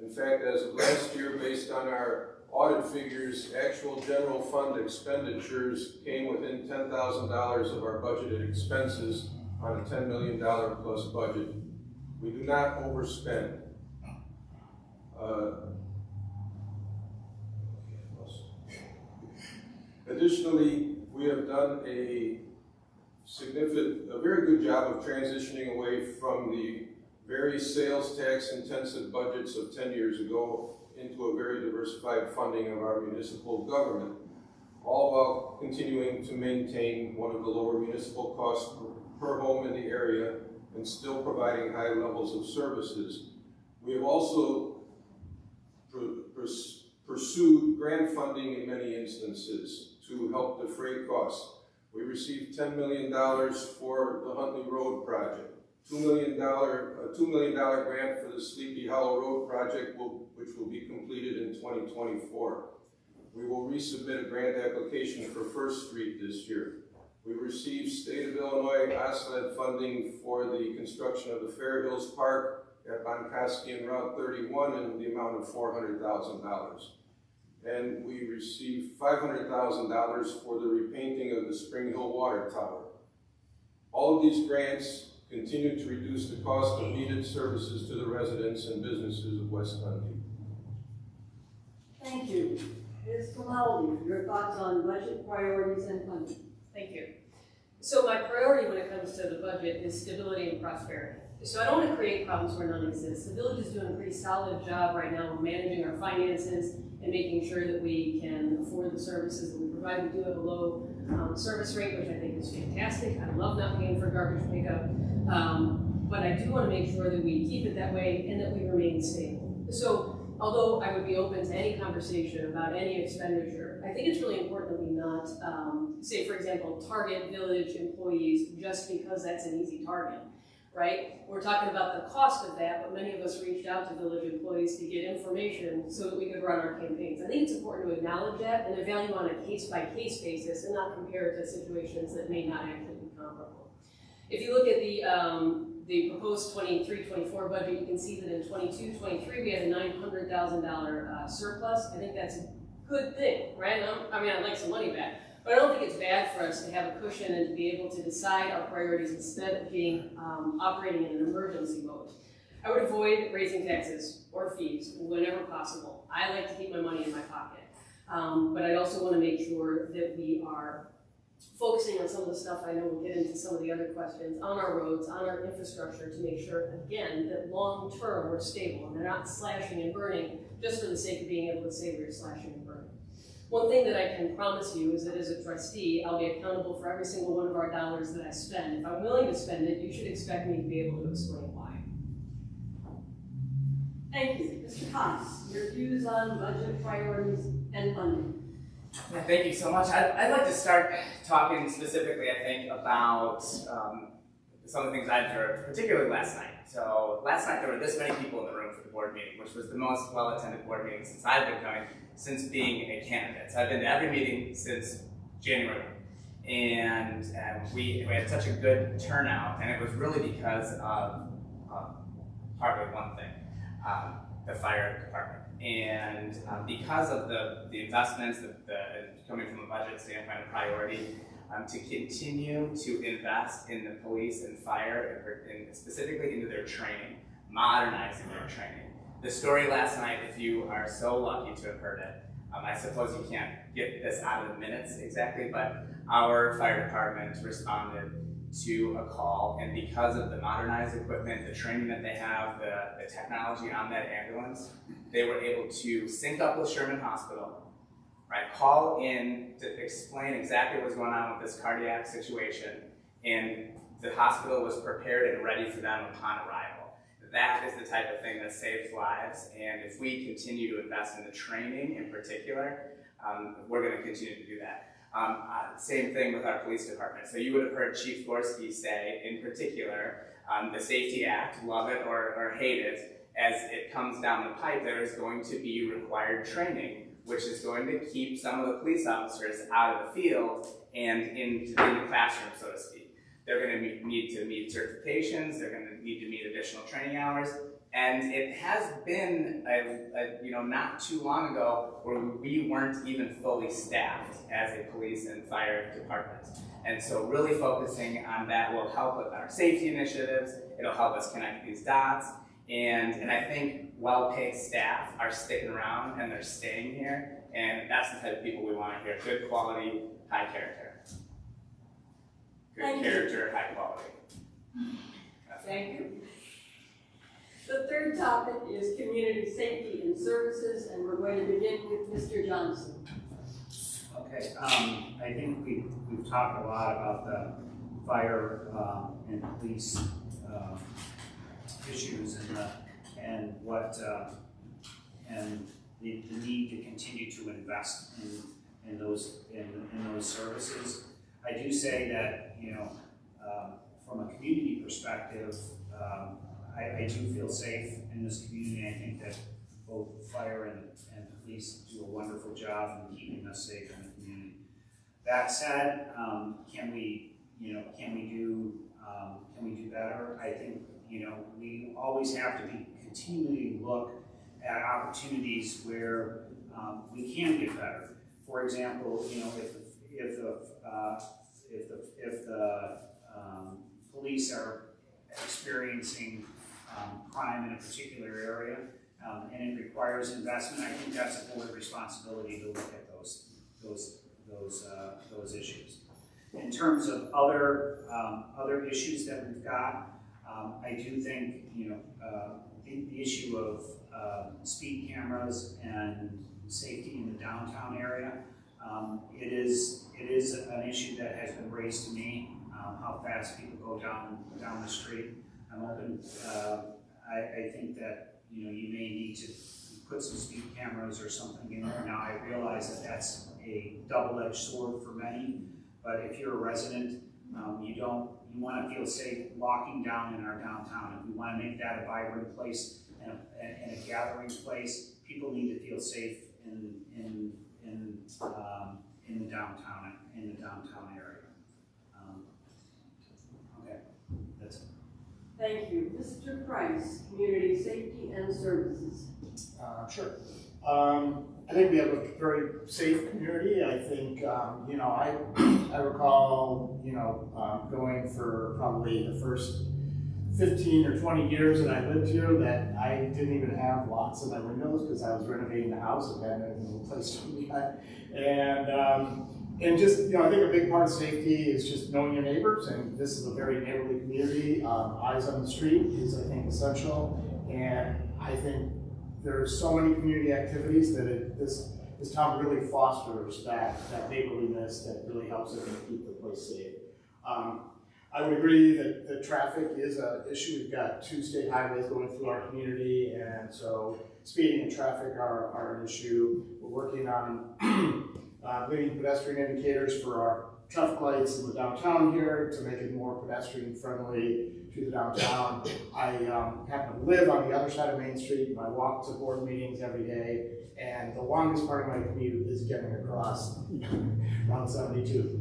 In fact, as of last year, based on our audit figures, actual general fund expenditures came within $10,000 of our budgeted expenses on a $10 million plus budget. We do not overspend. Additionally, we have done a very good job of transitioning away from the very sales tax intensive budgets of 10 years ago into a very diversified funding of our municipal government, all while continuing to maintain one of the lower municipal costs per home in the area and still providing high levels of services. We have also pursued grant funding in many instances to help defray costs. We received $10 million for the Huntley Road project, a $2 million grant for the Sleepy Hollow Road project, which will be completed in 2024. We will resubmit a grant application for First Street this year. We received State of Illinois OSLED funding for the construction of the Fair Hills Park at Bonkoski and Route 31 in the amount of $400,000. And we received $500,000 for the repainting of the Spring Hill Water Tower. All of these grants continue to reduce the cost of needed services to the residents and businesses of West Dundee. Thank you. Ms. Grimaldi, your thoughts on budget priorities and funding. Thank you. So my priority when it comes to the budget is stability and prosperity. So I don't want to create problems where none exist. The village is doing a pretty solid job right now of managing our finances and making sure that we can afford the services that we provide. We do have a low service rate, which I think is fantastic. I love not paying for garbage pickup. But I do want to make sure that we keep it that way and that we remain stable. So although I would be open to any conversation about any expenditure, I think it's really important that we not, say for example, target village employees just because that's an easy target, right? We're talking about the cost of that, but many of us reached out to village employees to get information so that we could run our campaigns. I think it's important to acknowledge that and evaluate on a case-by-case basis and not compare it to situations that may not actually be comparable. If you look at the proposed 23-24 budget, you can see that in 22-23 we had a $900,000 surplus. I think that's a good thing, right? I mean, I'd like some money back, but I don't think it's bad for us to have a cushion and to be able to decide our priorities instead of being operating in an emergency mode. I would avoid raising taxes or fees whenever possible. I like to keep my money in my pocket, but I also want to make sure that we are focusing on some of the stuff. I know we'll get into some of the other questions on our roads, on our infrastructure, to make sure, again, that long-term we're stable and they're not slashing and burning just for the sake of being able to say we're slashing and burning. One thing that I can promise you is that as a trustee, I'll be accountable for every single one of our dollars that I spend. If I'm willing to spend it, you should expect me to be able to explain why. Thank you. Mr. Haas, your views on budget priorities and funding. Yeah, thank you so much. I'd like to start talking specifically, I think, about some of the things I observed, particularly last night. So last night there were this many people in the room for the board meeting, which was the most well-attended board meeting since I've been coming, since being a candidate. So I've been to every meeting since January. And we had such a good turnout, and it was really because of partly one thing, the fire department. And because of the investments, coming from a budget standpoint, a priority, to continue to invest in the police and fire, and specifically into their training, modernizing their training. The story last night, if you are so lucky to have heard it, I suppose you can't get this out of the minutes exactly, but our fire department responded to a call, and because of the modernized equipment, the training that they have, the technology on that ambulance, they were able to sync up with Sherman Hospital, right? Call in to explain exactly what's going on with this cardiac situation, and the hospital was prepared and ready for them upon arrival. That is the type of thing that saves lives, and if we continue to invest in the training in particular, we're going to continue to do that. Same thing with our police department. So you would have heard Chief Gorski say, in particular, the Safety Act, love it or hate it, as it comes down the pipe, there is going to be required training, which is going to keep some of the police officers out of the field and in the classroom, so to speak. They're going to need to meet certifications, they're going to need to meet additional training hours, and it has been, not too long ago where we weren't even fully staffed as a police and fire department. And so really focusing on that will help with our safety initiatives, it'll help us connect these dots, and I think well-paid staff are sticking around and they're staying here, and that's the type of people we want to hear, good quality, high character. Good character, high quality. Thank you. The third topic is community safety and services, and we're going to begin with Mr. Johnson. Okay, I think we've talked a lot about the fire and police issues and the need to continue to invest in those services. I do say that, from a community perspective, I do feel safe in this community. I think that both fire and police do a wonderful job in keeping us safe in the community. That said, can we do better? I think, we always have to be continually look at opportunities where we can get better. For example, if the police are experiencing crime in a particular area and it requires investment, I think that's a board responsibility to look at those issues. In terms of other issues that we've got, I do think the issue of speed cameras and safety in the downtown area. It is an issue that has been raised to me, how fast people go down the street. I'm open. I think that you may need to put some speed cameras or something in there. Now I realize that that's a double-edged sword for many, but if you're a resident, you want to feel safe walking down in our downtown. If we want to make that a vibrant place and a gathering place, people need to feel safe in the downtown area. Okay, that's it. Thank you. Mr. Price, Community Safety and Services. Sure. I think we have a very safe community. I think, I recall, going for probably the first 15 or 20 years that I lived here that I didn't even have locks in my windows because I was renovating the house and had no place to be at. And just, I think a big part of safety is just knowing your neighbors, and this is a very neighborly community. Eyes on the street is, I think, essential, and I think there's so many community activities that this town really fosters that neighborliness that really helps it keep the place safe. I would agree that the traffic is an issue. We've got 2 state highways going through our community, and so speeding and traffic are an issue. We're working on leading pedestrian indicators for our traffic lights in the downtown here to make it more pedestrian friendly to the downtown. I happen to live on the other side of Main Street, and I walk to board meetings every day, and the longest part of my commute is getting across Route 72.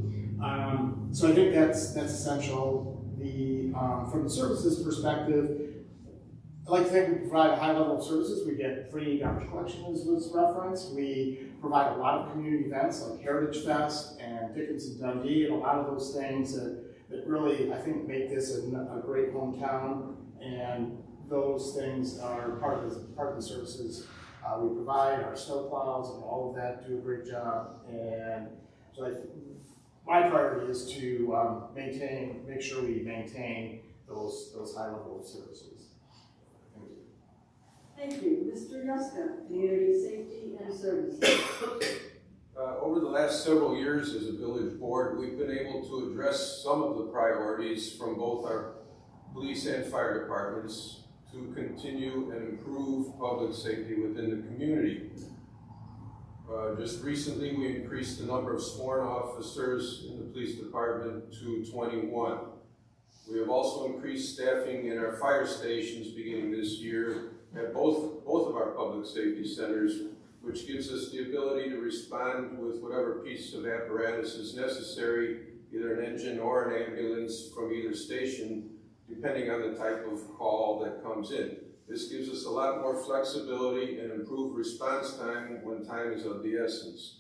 So I think that's essential. From the services perspective, I like to think we provide a high level of services. We get free garbage collection, as was referenced. We provide a lot of community events like Heritage Fest and Dickens and Dundee, and a lot of those things that really, I think, make this a great hometown. And those things are part of the services we provide. Our snow plows and all of that do a great job. And so my priority is to make sure we maintain those high level of services. Thank you. Thank you. Mr. Yuscka, Community Safety and Services. Over the last several years as a village board, we've been able to address some of the priorities from both our police and fire departments to continue and improve public safety within the community. Just recently, we increased the number of sworn officers in the police department to 21. We have also increased staffing in our fire stations beginning this year at both of our public safety centers, which gives us the ability to respond with whatever piece of apparatus is necessary, either an engine or an ambulance from either station, depending on the type of call that comes in. This gives us a lot more flexibility and improved response time when time is of the essence.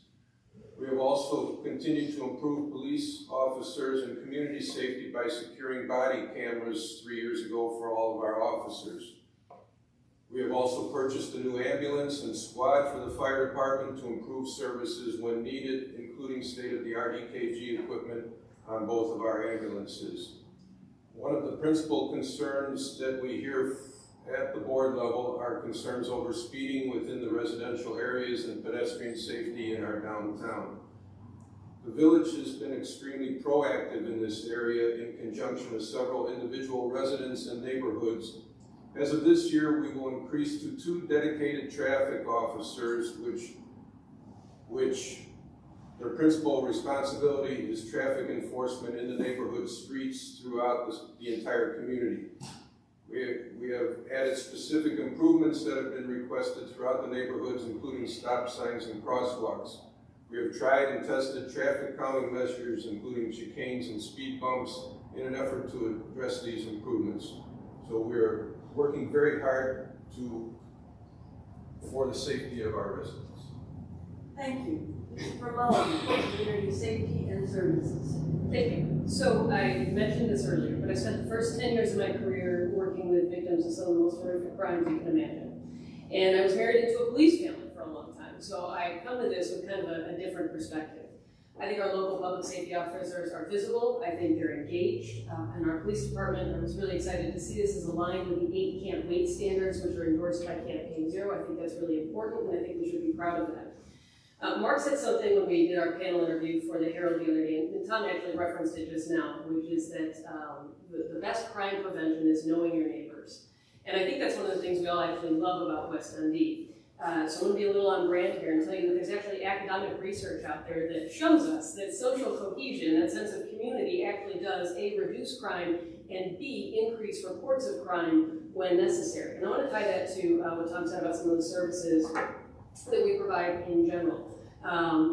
We have also continued to improve police officers and community safety by securing body cameras 3 years ago for all of our officers. We have also purchased a new ambulance and squad for the fire department to improve services when needed, including state-of-the-art EKG equipment on both of our ambulances. One of the principal concerns that we hear at the board level are concerns over speeding within the residential areas and pedestrian safety in our downtown. The village has been extremely proactive in this area in conjunction with several individual residents and neighborhoods. As of this year, we will increase to 2 dedicated traffic officers, which their principal responsibility is traffic enforcement in the neighborhood streets throughout the entire community. We have added specific improvements that have been requested throughout the neighborhoods, including stop signs and crosswalks. We have tried and tested traffic calming measures, including chicanes and speed bumps, in an effort to address these improvements. So we're working very hard for the safety of our residents. Thank you. Mr. Grimaldi, Community Safety and Services. Thank you. So I mentioned this earlier, but I spent the first 10 years of my career working with victims of some of the most horrific crimes you can imagine. And I was married into a police family for a long time, so I come to this with kind of a different perspective. I think our local public safety officers are visible. I think they're engaged. And our police department, I was really excited to see this is aligned with the 8 Can't Wait standards, which are endorsed by Campaign Zero. I think that's really important, and I think we should be proud of that. Mark said something when we did our panel interview for the Herald the other day, and Tom actually referenced it just now, which is that the best crime prevention is knowing your neighbors. And I think that's one of the things we all actually love about West Dundee. So I'm going to be a little on brand here and tell you that there's actually academic research out there that shows us that social cohesion, that sense of community, actually does A, reduce crime, and B, increase reports of crime when necessary. And I want to tie that to what Tom said about some of the services that we provide in general.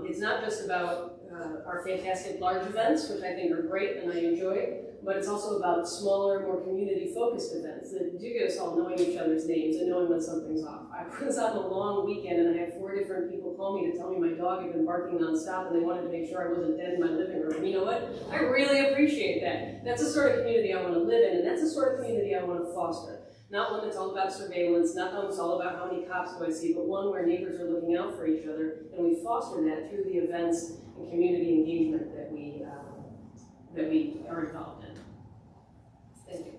It's not just about our fantastic large events, which I think are great and I enjoy, but it's also about smaller, more community-focused events that do get us all knowing each other's names and knowing when something's off. I was on a long weekend and I had 4 different people call me to tell me my dog had been barking nonstop and they wanted to make sure I wasn't dead in my living room. And you know what? I really appreciate that. That's the sort of community I want to live in, and that's the sort of community I want to foster. Not one that's all about surveillance, not one that's all about how many cops do I see, but one where neighbors are looking out for each other, and we foster that through the events and community engagement that we are involved in. Thank you.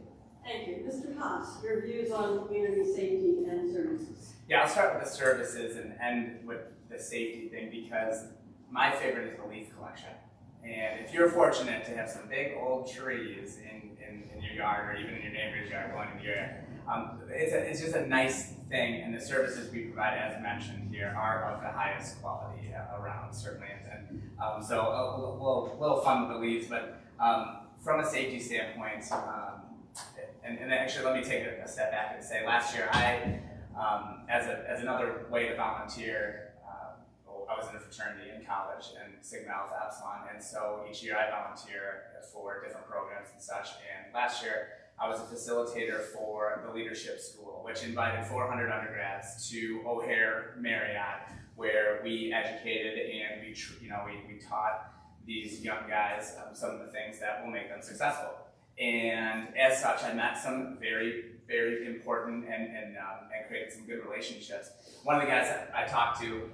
Thank you. Mr. Haas, your views on community safety and services. Yeah, I'll start with the services and end with the safety thing because my favorite is the leaf collection. And if you're fortunate to have some big old trees in your yard or even in your neighbor's yard going into your yard, it's just a nice thing, and the services we provide, as mentioned here, are of the highest quality around, certainly. And so a little fun with the leaves, but from a safety standpoint, and actually let me take a step back and say, last year I, as another way to volunteer, I was in a fraternity in college and Sigma Alpha Epsilon, and so each year I volunteer for different programs and such. And last year I was a facilitator for the leadership school, which invited 400 undergrads to O'Hare Marriott, where we educated and we taught these young guys some of the things that will make them successful. And as such, I met some very, very important and created some good relationships. One of the guys that I talked to,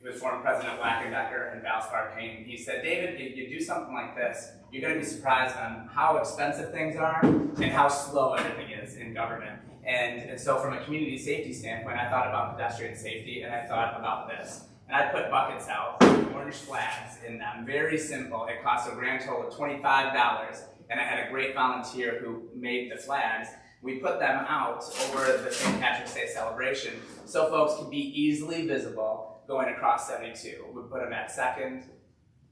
He was former President Wackenbecker and Valspar Paint, and he said, David, if you do something like this, you're going to be surprised on how expensive things are and how slow everything is in government. And so from a community safety standpoint, I thought about pedestrian safety, and I thought about this. And I put buckets out, orange flags in them, very simple. It cost a grand total of $25, and I had a great volunteer who made the flags. We put them out over the St. Patrick's Day celebration so folks can be easily visible going across 72. We put them at 2nd,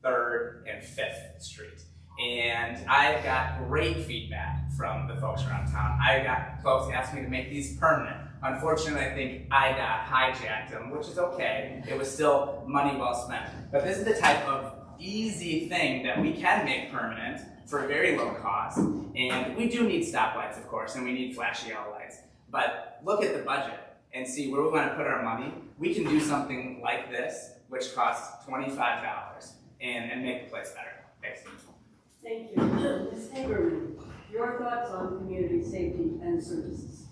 3rd, and 5th Street. And I got great feedback from the folks around town. I got folks asking me to make these permanent. Unfortunately, I think I got hijacked them, which is okay. It was still money well spent. But this is the type of easy thing that we can make permanent for very low cost. And we do need stoplights, of course, and we need flashy yellow lights. But look at the budget and see where we want to put our money. We can do something like this, which costs $25, and make the place better. Thanks. Thank you. Ms. Hagerman, your thoughts on community safety and services?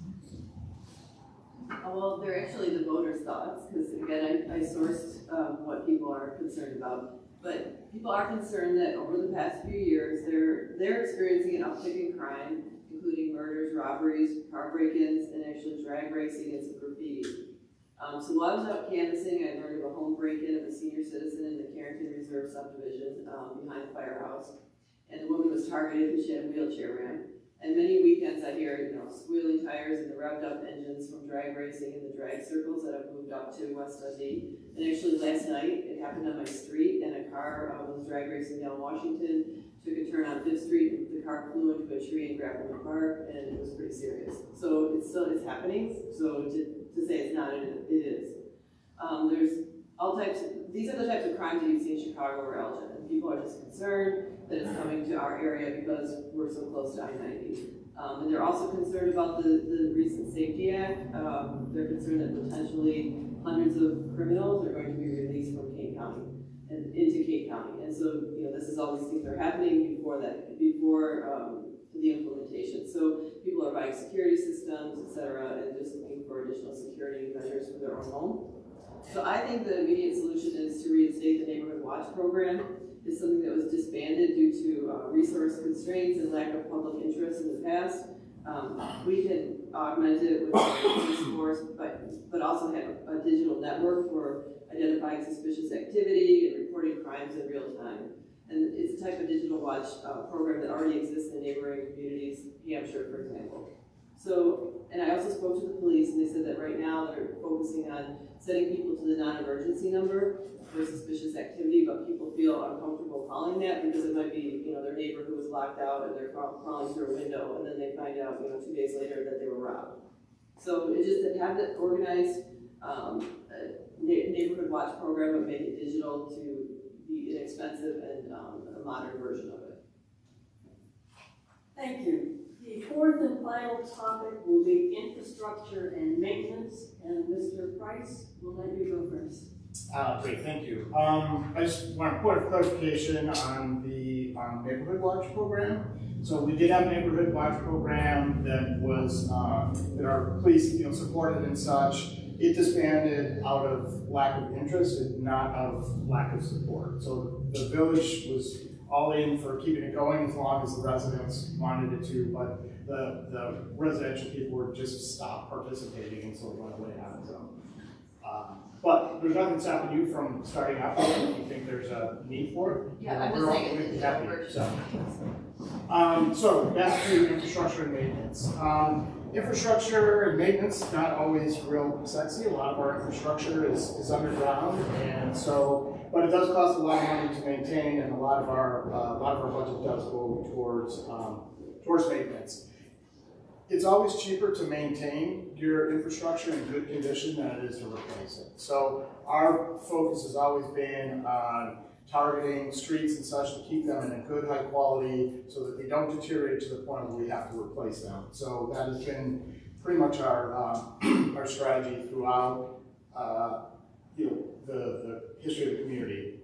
Well, they're actually the voters' thoughts, because again, I sourced what people are concerned about. But people are concerned that over the past few years, they're experiencing an uptick in crime, including murders, robberies, car break-ins, and actually drag racing and some graffiti. So while I was out canvassing, I learned of a home break-in of a senior citizen in the Carrington Reserve subdivision behind the firehouse. And the woman was targeted because she had a wheelchair ramp. And many weekends I hear, squealing tires and the revved up engines from drag racing and the drag circles that have moved up to West Dundee. And actually last night, it happened on my street, and a car was drag racing down Washington, took a turn on 5th Street, and the car flew into a tree in Grimaldi Park, and it was pretty serious. So it's happening. So to say it's not, it is. There's all types these are the types of crimes that you see in Chicago or Elgin, and people are just concerned that it's coming to our area because we're so close to I-90. And they're also concerned about the recent Safety Act. They're concerned that potentially hundreds of criminals are going to be released from Kane County and into Kane County. And so, this is all these things are happening before the implementation. So people are buying security systems, et cetera, and just looking for additional security measures for their own home. So I think the immediate solution is to reinstate the Neighborhood Watch program. It's something that was disbanded due to resource constraints and lack of public interest in the past. We can augment it with a police force, but also have a digital network for identifying suspicious activity and reporting crimes in real time. And it's a type of digital watch program that already exists in neighboring communities, Hampshire, for example. So, and I also spoke to the police, and they said that right now they're focusing on sending people to the non-emergency number for suspicious activity, but people feel uncomfortable calling that because it might be, their neighbor who was locked out and they're crawling through a window, and then they find out, 2 days later that they were robbed. So it's just to have that organized neighborhood watch program and make it digital to be inexpensive and a modern version of it. Thank you. The fourth and final topic will be infrastructure and maintenance, and Mr. Price, will let you go first. Great, thank you. I just want a point of clarification on the Neighborhood Watch program. So we did have a Neighborhood Watch program that was that our police supported and such. It disbanded out of lack of interest and not out of lack of support. So the village was all in for keeping it going as long as the residents wanted it to, but the residential people were just stopped participating, and so it went away on its own. But there's nothing stopping you from starting out with it if you think there's a need for it. Yeah, I'm just saying it's a digital version. So back to infrastructure and maintenance. Infrastructure and maintenance, not always real sexy. A lot of our infrastructure is underground, and so, but it does cost a lot of money to maintain, and a lot of our budget does go towards maintenance. It's always cheaper to maintain your infrastructure in good condition than it is to replace it. So our focus has always been on targeting streets and such to keep them in a good, high quality so that they don't deteriorate to the point where we have to replace them. So that has been pretty much our our strategy throughout the history of the community.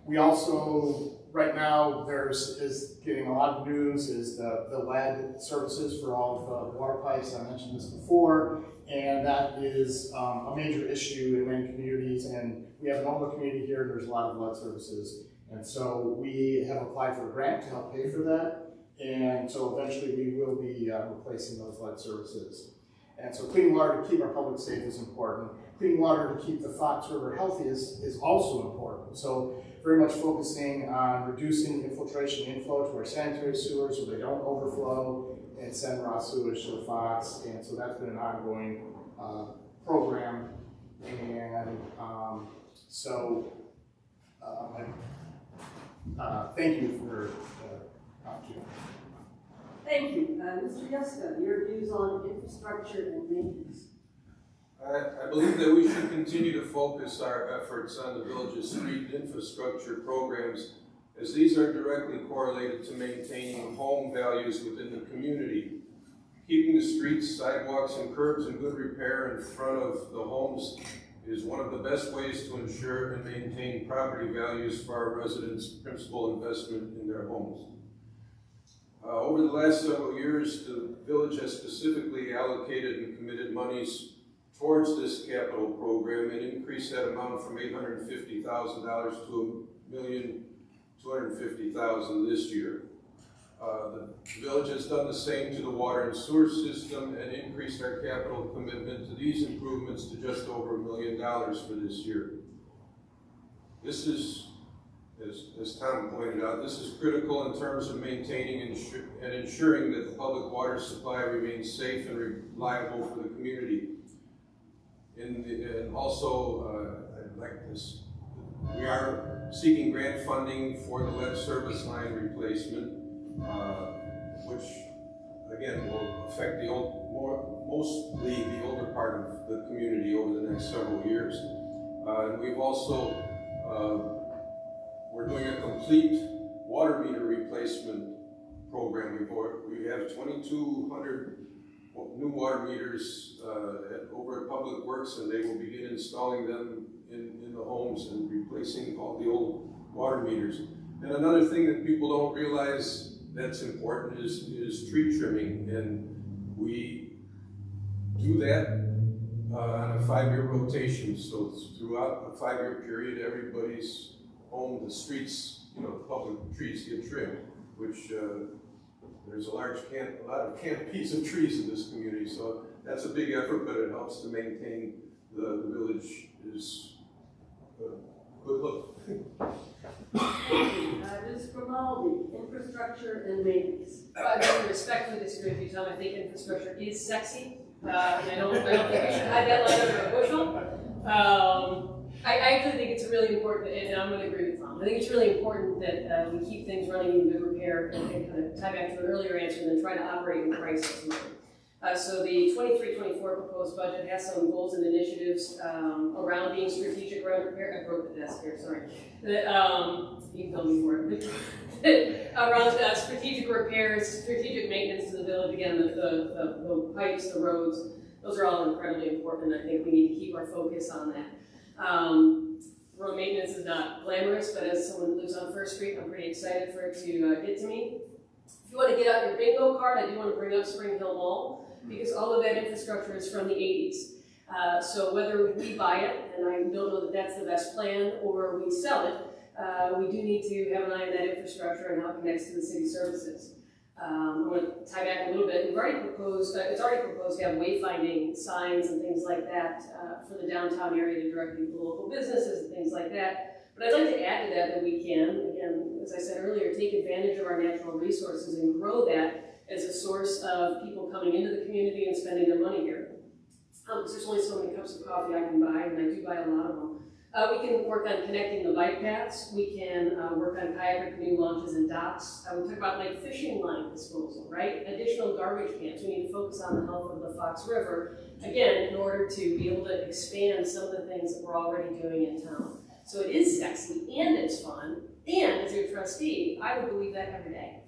We also right now is getting a lot of news is the lead services for all of the water pipes. I mentioned this before, and that is a major issue in many communities. And we have an older community here, and there's a lot of lead services. And so we have applied for a grant to help pay for that. And so eventually we will be replacing those lead services. And so clean water to keep our public safe is important. Clean water to keep the Fox River healthy is also important. So very much focusing on reducing infiltration inflow to our sanitary sewers so they don't overflow and send raw sewage to the Fox. And so that's been an ongoing program. And thank you for the opportunity. Thank you. Mr. Yuscka, your views on infrastructure and maintenance. I believe that we should continue to focus our efforts on the village's street infrastructure programs, as these are directly correlated to maintaining home values within the community. Keeping the streets, sidewalks, and curbs in good repair in front of the homes is one of the best ways to ensure and maintain property values for our residents' principal investment in their homes. Over the last several years, the village has specifically allocated and committed monies towards this capital program and increased that amount from $850,000 to $1,250,000 this year. The village has done the same to the water and sewer system and increased our capital commitment to these improvements to just over $1 million for this year. This is, as Tom pointed out, this is critical in terms of maintaining and ensuring that the public water supply remains safe and reliable for the community. And also, I'd like this, we are seeking grant funding for the lead service line replacement, which again will affect mostly the older part of the community over the next several years. And we've also, we're doing a complete water meter replacement program. We have 2,200 new water meters over at Public Works, and they will begin installing them in the homes and replacing all the old water meters. And another thing that people don't realize that's important is tree trimming, and we do that on a 5-year rotation. So throughout a 5-year period, everybody's home, the streets, the public trees get trimmed, which there's a lot of canopies of trees in this community, so that's a big effort, but it helps to maintain the village is good look. Ms. Grimaldi, infrastructure and maintenance. I very respectfully disagree with you, Tom. I think infrastructure is sexy. And I don't think we should hide that line under a bushel. I actually think it's really important, and I'm going to agree with Tom. I think it's really important that we keep things running in good repair and kind of tie back to an earlier answer and then try to operate in crisis mode. So the 23-24 proposed budget has some goals and initiatives around being strategic around repair. I broke the desk here, sorry. You can bill me for it. Around strategic repairs, strategic maintenance to the village. Again, the pipes, the roads, those are all incredibly important, and I think we need to keep our focus on that. Road maintenance is not glamorous, but as someone who lives on First Street, I'm pretty excited for it to get to me. If you want to get out your bingo card, I do want to bring up Spring Hill Mall, because all of that infrastructure is from the 80s. So whether we buy it, and I don't know that that's the best plan, or we sell it, we do need to have an eye on that infrastructure and how it connects to the city services. I want to tie back a little bit. We've already proposed, it's already proposed to have wayfinding signs and things like that for the downtown area to direct people to local businesses and things like that. But I'd like to add to that we can, again, as I said earlier, take advantage of our natural resources and grow that as a source of people coming into the community and spending their money here. There's only so many cups of coffee I can buy, and I do buy a lot of them. We can work on connecting the bike paths. We can work on kayak or canoe launches and docks. We talk about like fishing line disposal, right? Additional garbage cans. We need to focus on the health of the Fox River, again, in order to be able to expand some of the things that we're already doing in town. So it is sexy and it's fun, and as your trustee, I would believe that every day.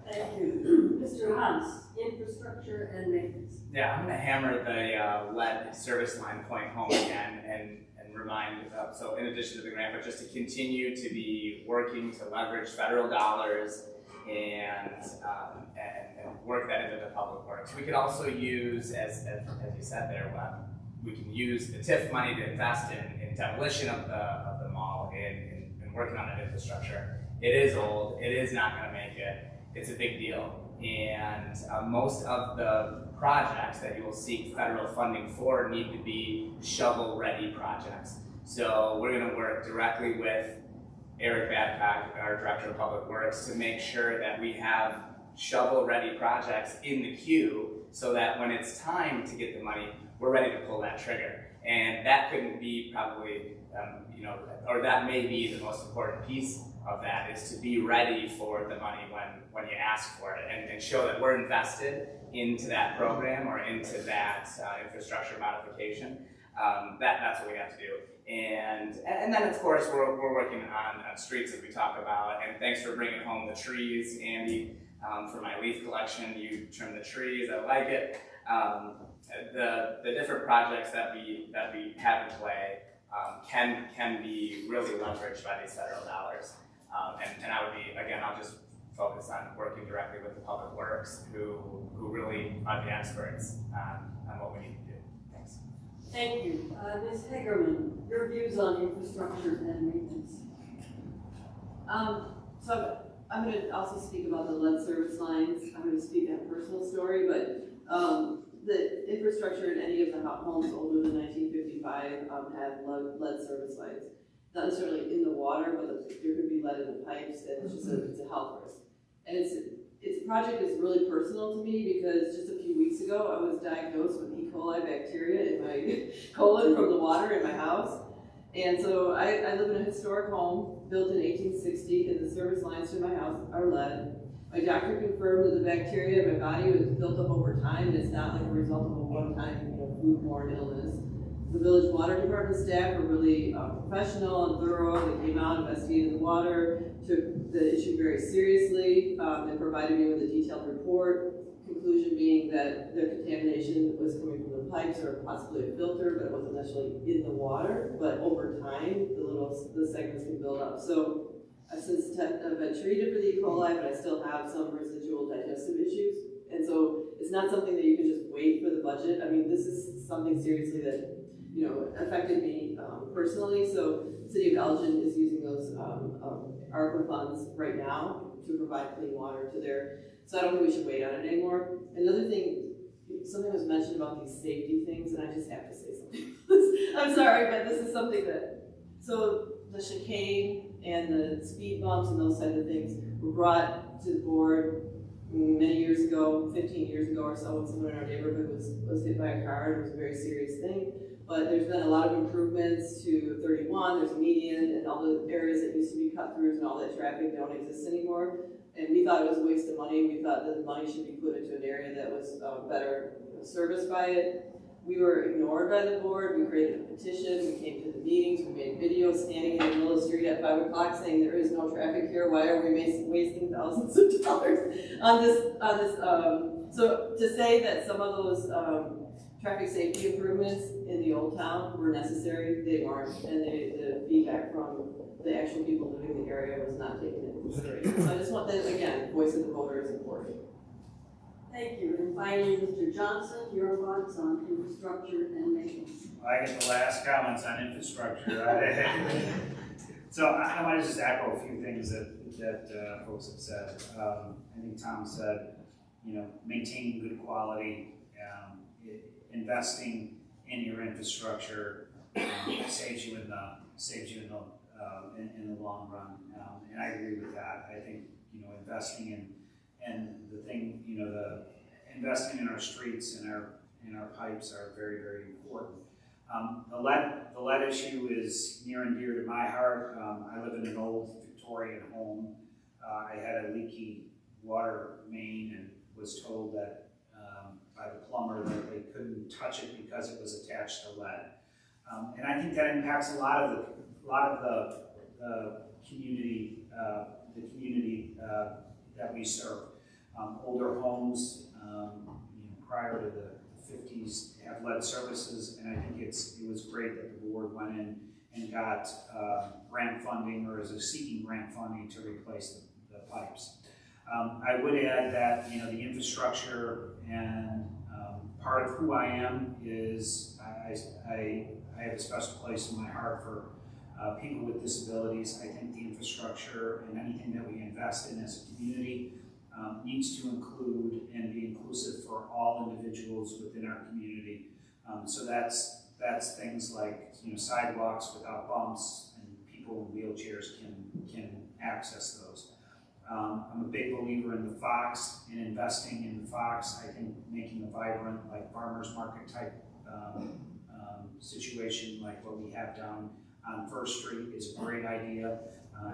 Thank you. Mr. Haas, infrastructure and maintenance. Yeah, I'm gonna hammer the lead service line point home again and remind, so in addition to the grant, but just to continue to be working to leverage federal dollars and work that into the public works. We could also use, as you said there, we can use the TIF money to invest in demolition of the mall and working on an infrastructure. It is old, it is not gonna make it, it's a big deal. And most of the projects that you will seek federal funding for need to be shovel-ready projects. So we're going to work directly with Eric Babcock, our Director of Public Works, to make sure that we have shovel-ready projects in the queue so that when it's time to get the money, we're ready to pull that trigger. And that couldn't be probably, or that may be the most important piece of that, is to be ready for the money when you ask for it and show that we're invested into that program or into that infrastructure modification. That's what we have to do. And then of course we're working on streets as we talk about, and thanks for bringing home the trees, Andy, for my leaf collection. You trim the trees, I like it. The different projects that we have in play can be really leveraged by these federal dollars. And I would be, again, I'll just focus on working directly with the Public Works, who really are the experts on what we need to do. Thanks. Thank you. Ms. Hagerman, your views on infrastructure and maintenance. So I'm going to also speak about the lead service lines. I'm going to speak on a personal story, but the infrastructure in any of the homes older than 1955 had lead service lines. Not necessarily in the water, but there could be lead in the pipes, and it's a health risk. And it's a project that's really personal to me because just a few weeks ago I was diagnosed with E. coli bacteria in my colon from the water in my house. And so I live in a historic home built in 1860, and the service lines to my house are lead. My doctor confirmed that the bacteria in my body was built up over time, and it's not like a result of a one-time foodborne illness. The village water department staff were really professional and thorough. They came out, investigated the water, took the issue very seriously. They provided me with a detailed report. Conclusion being that the contamination was coming from the pipes or possibly a filter, but it wasn't necessarily in the water. But over time, the segments can build up. So I've since been treated for the E. coli, but I still have some residual digestive issues. And so it's not something that you can just wait for the budget. I mean, this is something seriously that affected me personally. So the City of Elgin is using those ARPA funds right now to provide clean water to their, so I don't think we should wait on it anymore. Another thing, something was mentioned about these safety things, and I just have to say something. I'm sorry, but this is something that, so the chicane and the speed bumps and those types of things were brought to the board many years ago, 15 years ago or so, when someone in our neighborhood was hit by a car. It was a very serious thing. But there's been a lot of improvements to 31, there's a median, and all the areas that used to be cut throughs and all that traffic don't exist anymore. And we thought it was a waste of money. We thought that the money should be put into an area that was better serviced by it. We were ignored by the board. We created a petition. We came to the meetings. We made videos standing in the middle of the street at 5 o'clock saying there is no traffic here. Why are we wasting thousands of dollars on this? So to say that some of those traffic safety improvements in the old town were necessary, they weren't, and the feedback from the actual people living in the area was not taken into consideration. So I just want that, again, voice of the voter is important. Thank you. And finally, Mr. Johnson, your thoughts on infrastructure and maintenance. I get the last comments on infrastructure. So I want to just echo a few things that folks have said. I think Tom said, maintaining good quality, investing in your infrastructure saves you in the long run, and I agree with that. I think investing in investing in our streets and our pipes are very, very important. The lead issue is near and dear to my heart. I live in an old Victorian home. I had a leaky water main and was told that by the plumber that they couldn't touch it because it was attached to lead. And I think that impacts a lot of the community that we serve. Older homes, prior to the 50s have led services, and I think it was great that the board went in and got grant funding, or is seeking grant funding to replace the pipes. I would add that, you know, the infrastructure and part of who I am is I have a special place in my heart for people with disabilities. I think the infrastructure and anything that we invest in as a community needs to include and be inclusive for all individuals within our community. So that's things like, you know, sidewalks without bumps, and people in wheelchairs can access those. I'm a big believer in the Fox and investing in the Fox. I think making a vibrant, like farmers market type situation like what we have down on First Street is a great idea.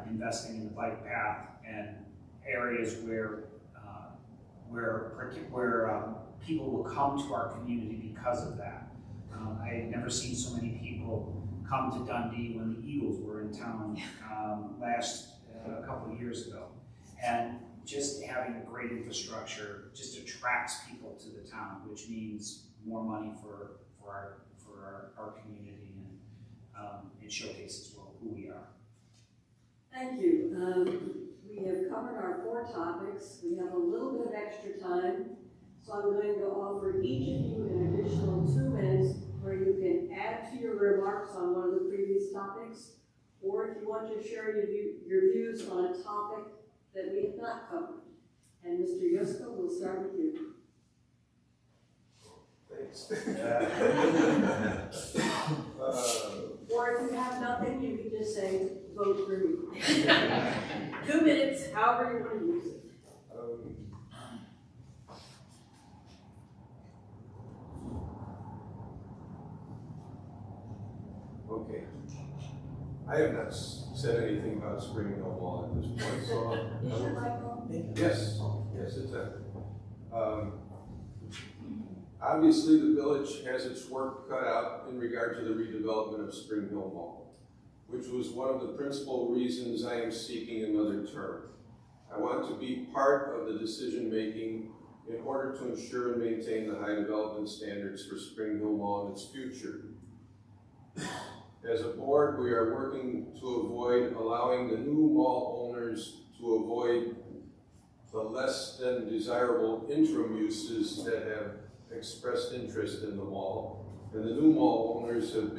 Investing in the bike path and areas where people will come to our community because of that. I had never seen so many people come to Dundee when the Eagles were in town a couple of years ago. And just having a great infrastructure just attracts people to the town, which means more money for our community, and it showcases who we are. Thank you. We have covered our 4 topics. We have a little bit of extra time, so I'm going to offer each of you an additional 2 minutes where you can add to your remarks on one of the previous topics, or if you want to share your views on a topic that we have not covered. And Mr. Yuscka, we'll start with you. Thanks. Or if you have nothing, you can just say, vote for me. 2 minutes, however you want to use it. Okay. I have not said anything about Spring Hill Mall at this point, so. Is your mic on? Yes, yes, it's on. Obviously, the village has its work cut out in regard to the redevelopment of Spring Hill Mall, which was one of the principal reasons I am seeking another term. I want to be part of the decision-making in order to ensure and maintain the high development standards for Spring Hill Mall and its future. As a board, we are working to avoid allowing the new mall owners to avoid the less than desirable interim uses that have expressed interest in the mall, and the new mall owners have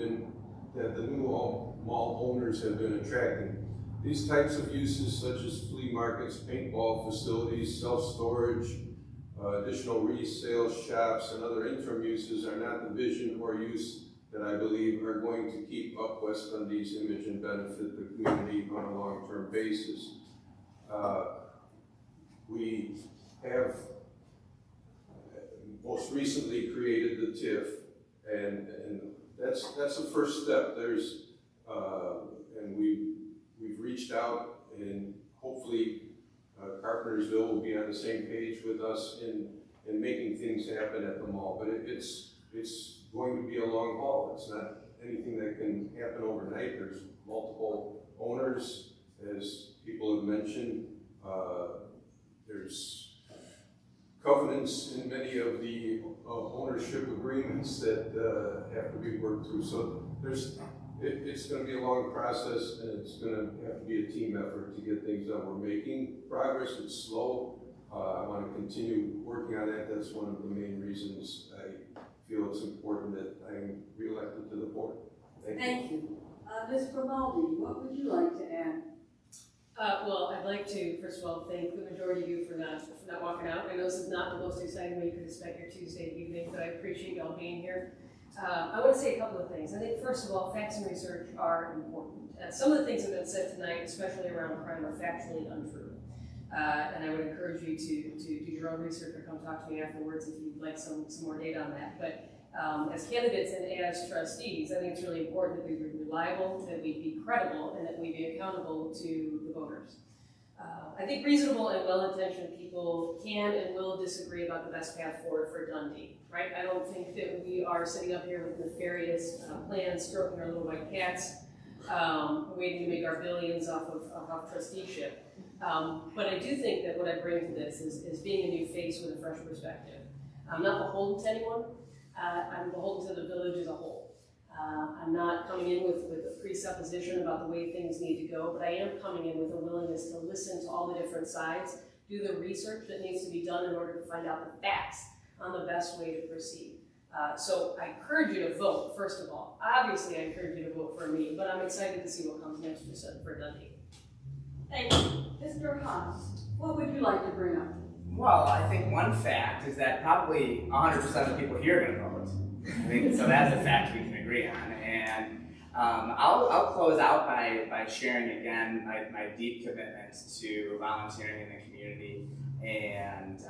been attracting. These types of uses, such as flea markets, paintball facilities, self-storage, additional resale shops, and other interim uses, are not the vision or use that I believe are going to keep up West Dundee's image and benefit the community on a long-term basis. We have most recently created the TIF, and that's the first step. And we've reached out, and hopefully Carpentersville will be on the same page with us in making things happen at the mall. But it's going to be a long haul. It's not anything that can happen overnight. There's multiple owners, as people have mentioned. There's covenants in many of the ownership agreements that have to be worked through. So it's going to be a long process, and it's going to have to be a team effort to get things done. We're making progress. It's slow. I want to continue working on that. That's one of the main reasons I feel it's important that I am re-elected to the board. Thank you. Ms. Grimaldi, what would you like to add? Well, I'd like to, first of all, thank the majority of you for not walking out. I know this is not the most exciting way you could have spent your Tuesday evening, but I appreciate y'all being here. I want to say a couple of things. I think, first of all, facts and research are important. Some of the things that have been said tonight, especially around crime, are factually untrue. And I would encourage you to do your own research or come talk to me afterwards if you'd like some more data on that. But as candidates and as trustees, I think it's really important that we be reliable, that we be credible, and that we be accountable to the voters. I think reasonable and well-intentioned people can and will disagree about the best path forward for Dundee, right? I don't think that we are sitting up here with nefarious plans, stroking our little white cats, waiting to make our billions off of trusteeship. But I do think that what I bring to this is being a new face with a fresh perspective. I'm not beholden to anyone. I'm beholden to the village as a whole. I'm not coming in with a presupposition about the way things need to go, but I am coming in with a willingness to listen to all the different sides, do the research that needs to be done in order to find out the facts on the best way to proceed. So I encourage you to vote, first of all. Obviously, I encourage you to vote for me, but I'm excited to see what comes next for Dundee. Thank you. Mr. Haas, what would you like to bring up? Well, I think one fact is that probably 100% of the people here are going to vote. I think, so that's a fact we can agree on. And I'll close out by sharing again my deep commitment to volunteering in the community and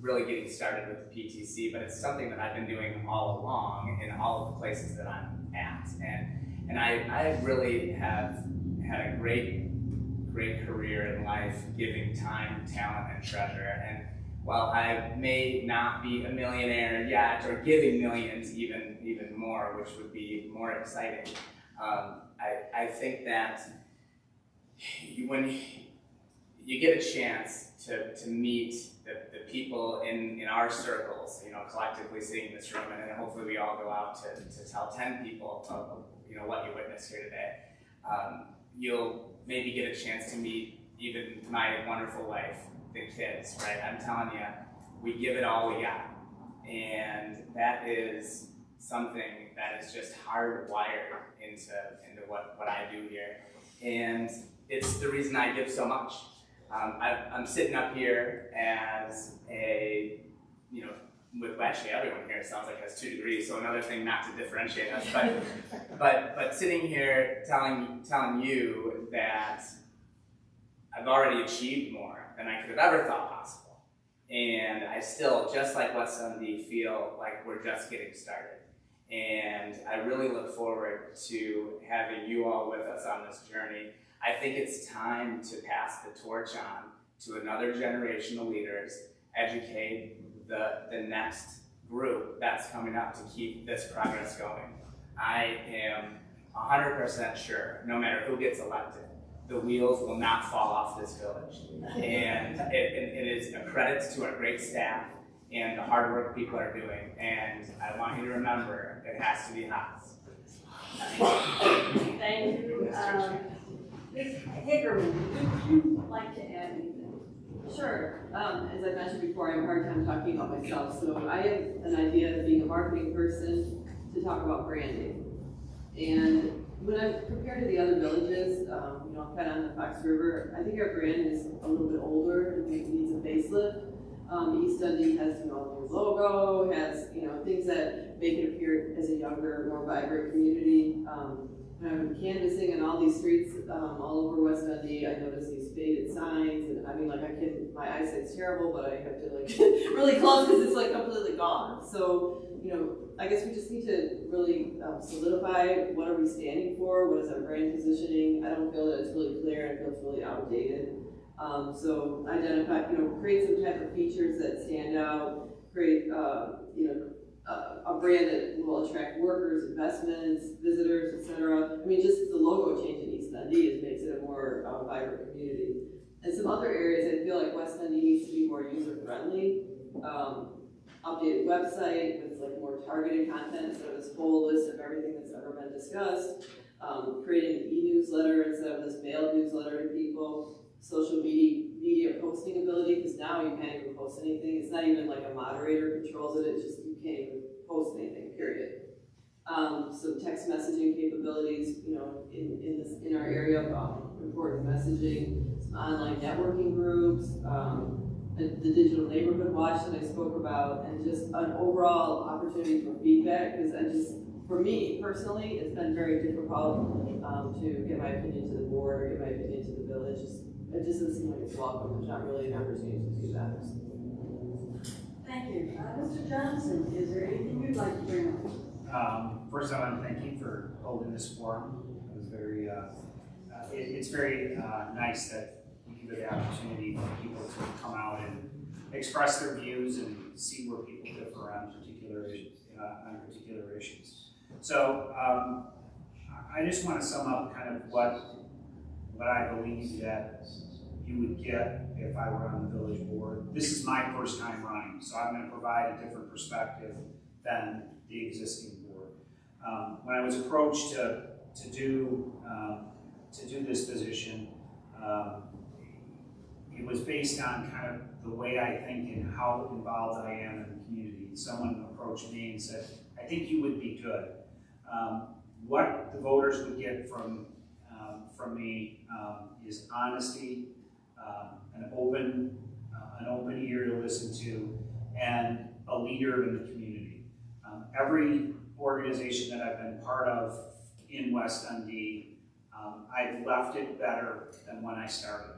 really getting started with the PTC, but it's something that I've been doing all along in all of the places that I'm at. And I really have had a great career in life, giving time, talent, and treasure. And while I may not be a millionaire yet, or giving millions even more, which would be more exciting, I think that when you get a chance to meet the people in our circles, you know, collectively sitting in this room, and then hopefully we all go out to tell 10 people you know, what you witnessed here today, you'll maybe get a chance to meet even my wonderful wife, the kids, right? I'm telling you, we give it all we got. And that is something that is just hardwired into what I do here. And it's the reason I give so much. I'm sitting up here as a, you know, with actually everyone here sounds like has 2 degrees, so another thing not to differentiate us, but sitting here telling you that I've already achieved more than I could have ever thought possible. And I still, just like West Dundee, feel like we're just getting started. And I really look forward to having you all with us on this journey. I think it's time to pass the torch on to another generation of leaders, educate the next group that's coming up to keep this progress going. I am 100% sure, no matter who gets elected, the wheels will not fall off this village. And it is a credit to our great staff and the hard work people are doing. And I want you to remember, it has to be Haas. Thank you. Ms. Hagerman, would you like to add anything? Sure. As I mentioned before, I have a hard time talking about myself, so I have an idea of being a marketing person to talk about branding. And when I compare to the other villages, you know, kind of on the Fox River, I think our brand is a little bit older and needs a facelift. East Dundee has, you know, a new logo, has, you know, things that make it appear as a younger, more vibrant community. When I'm canvassing on all these streets all over West Dundee, I notice these faded signs, and I mean, like, my eyesight's terrible, but I have to, like, really close because it's, like, completely gone. So, you know, I guess we just need to really solidify what are we standing for, what is our brand positioning. I don't feel that it's really clear, I feel it's really outdated. So identify, you know, create some type of features that stand out, create, you know, a brand that will attract workers, investments, visitors, etc. I mean, just the logo change in East Dundee makes it a more vibrant community. And some other areas, I feel like West Dundee needs to be more user-friendly. Updated website with like more targeted content instead of this whole list of everything that's ever been discussed. Creating an e-newsletter instead of this mailed newsletter to people. Social media posting ability, because now you can't even post anything. It's not even like a moderator controls it, it's just you can't even post anything, period. So text messaging capabilities, you know, in our area of important messaging, some online networking groups, the digital neighborhood watch that I spoke about, and just an overall opportunity for feedback, because for me personally, it's been very difficult to get my opinion to the board or get my opinion to the village. It just doesn't seem like it's welcome. There's not really an opportunity to do that. Thank you. Mr. Johnson, is there anything you'd like to bring up? First, I want to thank you for holding this forum. It was very, it's very nice that you give it the opportunity for people to come out and express their views and see where people differ on particular issues. So I just want to sum up kind of what I believe that you would get if I were on the village board. This is my first time running, so I'm going to provide a different perspective than the existing board. When I was approached to do this position, it was based on kind of the way I think and how involved I am in the community. Someone approached me and said, I think you would be good. What the voters would get from me is honesty, an open ear to listen to, and a leader in the community. Every organization that I've been part of in West Dundee, I've left it better than when I started.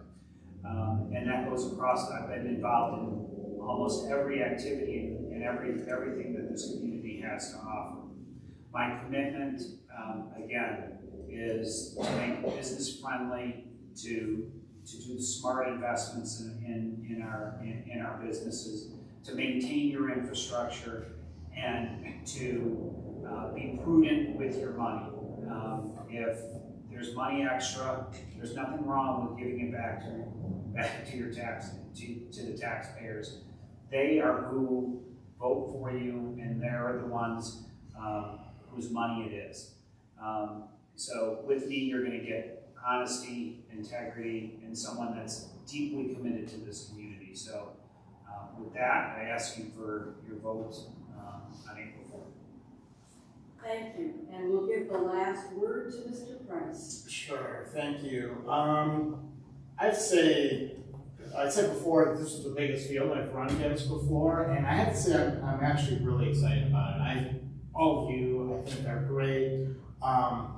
And that goes across, I've been involved in almost every activity and everything that this community has to offer. My commitment, again, is to make it business friendly, to do smart investments in our businesses, to maintain your infrastructure, and to be prudent with your money. If there's money extra, there's nothing wrong with giving it back to your to the taxpayers. They are who vote for you, and they're the ones whose money it is. So with me, you're going to get honesty, integrity, and someone that's deeply committed to this community. So with that, I ask you for your vote on April 4th. Thank you, and we'll give the last word to Mr. Price. Sure, thank you. I'd say before that this was the biggest field I've run against before, and I have to say I'm actually really excited about it. All of you, I think, are great. And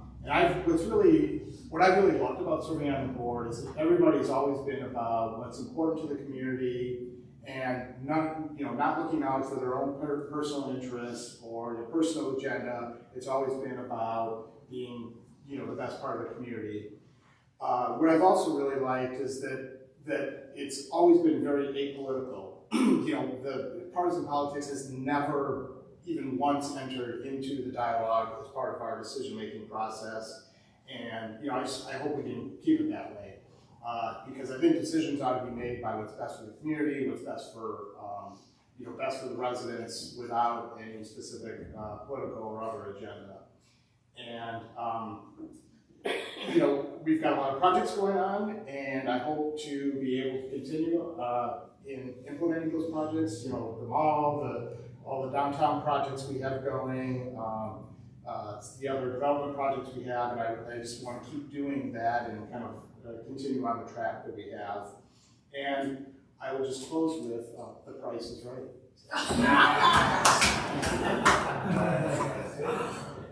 what I really loved about serving on the board is that everybody's always been about what's important to the community and not looking out for their own personal interests or their personal agenda. It's always been about being, the best part of the community. What I've also really liked is that it's always been very apolitical. The partisan politics has never even once entered into the dialogue as part of our decision-making process. And I hope we can keep it that way, because I think decisions ought to be made by what's best for the community, what's best for best for the residents, without any specific political or other agenda. And we've got a lot of projects going on, and I hope to be able to continue in implementing those projects. The mall, all the downtown projects we have going, the other development projects we have, and I just want to keep doing that and kind of continue on the track that we have. And I will just close with the price is right.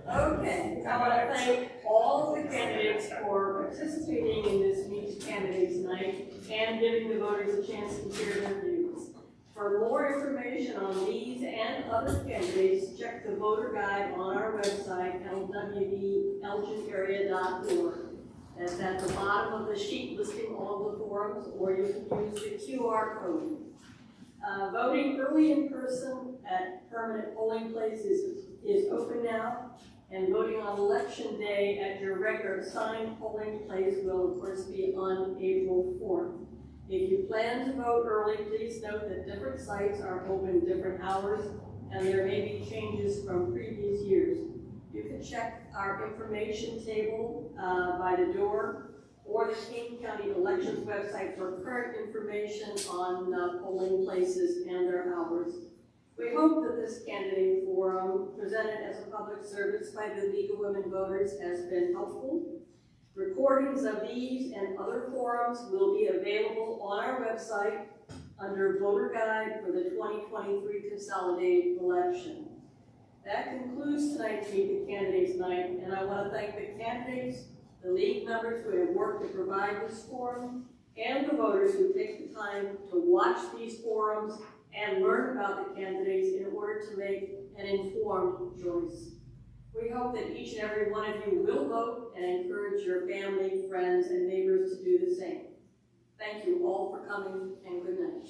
Okay, I want to thank all of the candidates for participating in this Meet Candidates Night and giving the voters a chance to hear their views. For more information on these and other candidates, check the voter guide on our website, lwdelginarea.org. That's at the bottom of the sheet listing all of the forums, or you can use the QR code. Voting early in person at permanent polling places is open now, and voting on election day at your regular assigned polling place will, of course, be on April 4th. If you plan to vote early, please note that different sites are open different hours, and there may be changes from previous years. You can check our information table by the door, or the King County Elections website for current information on polling places and their hours. We hope that this candidate forum, presented as a public service by the League of Women Voters, has been helpful. Recordings of these and other forums will be available on our website under Voter Guide for the 2023 Consolidated Election. That concludes tonight's Meet the Candidates Night, and I want to thank the candidates, the League members who have worked to provide this forum, and the voters who take the time to watch these forums and learn about the candidates in order to make an informed choice. We hope that each and every one of you will vote and encourage your family, friends, and neighbors to do the same. Thank you all for coming, and good night.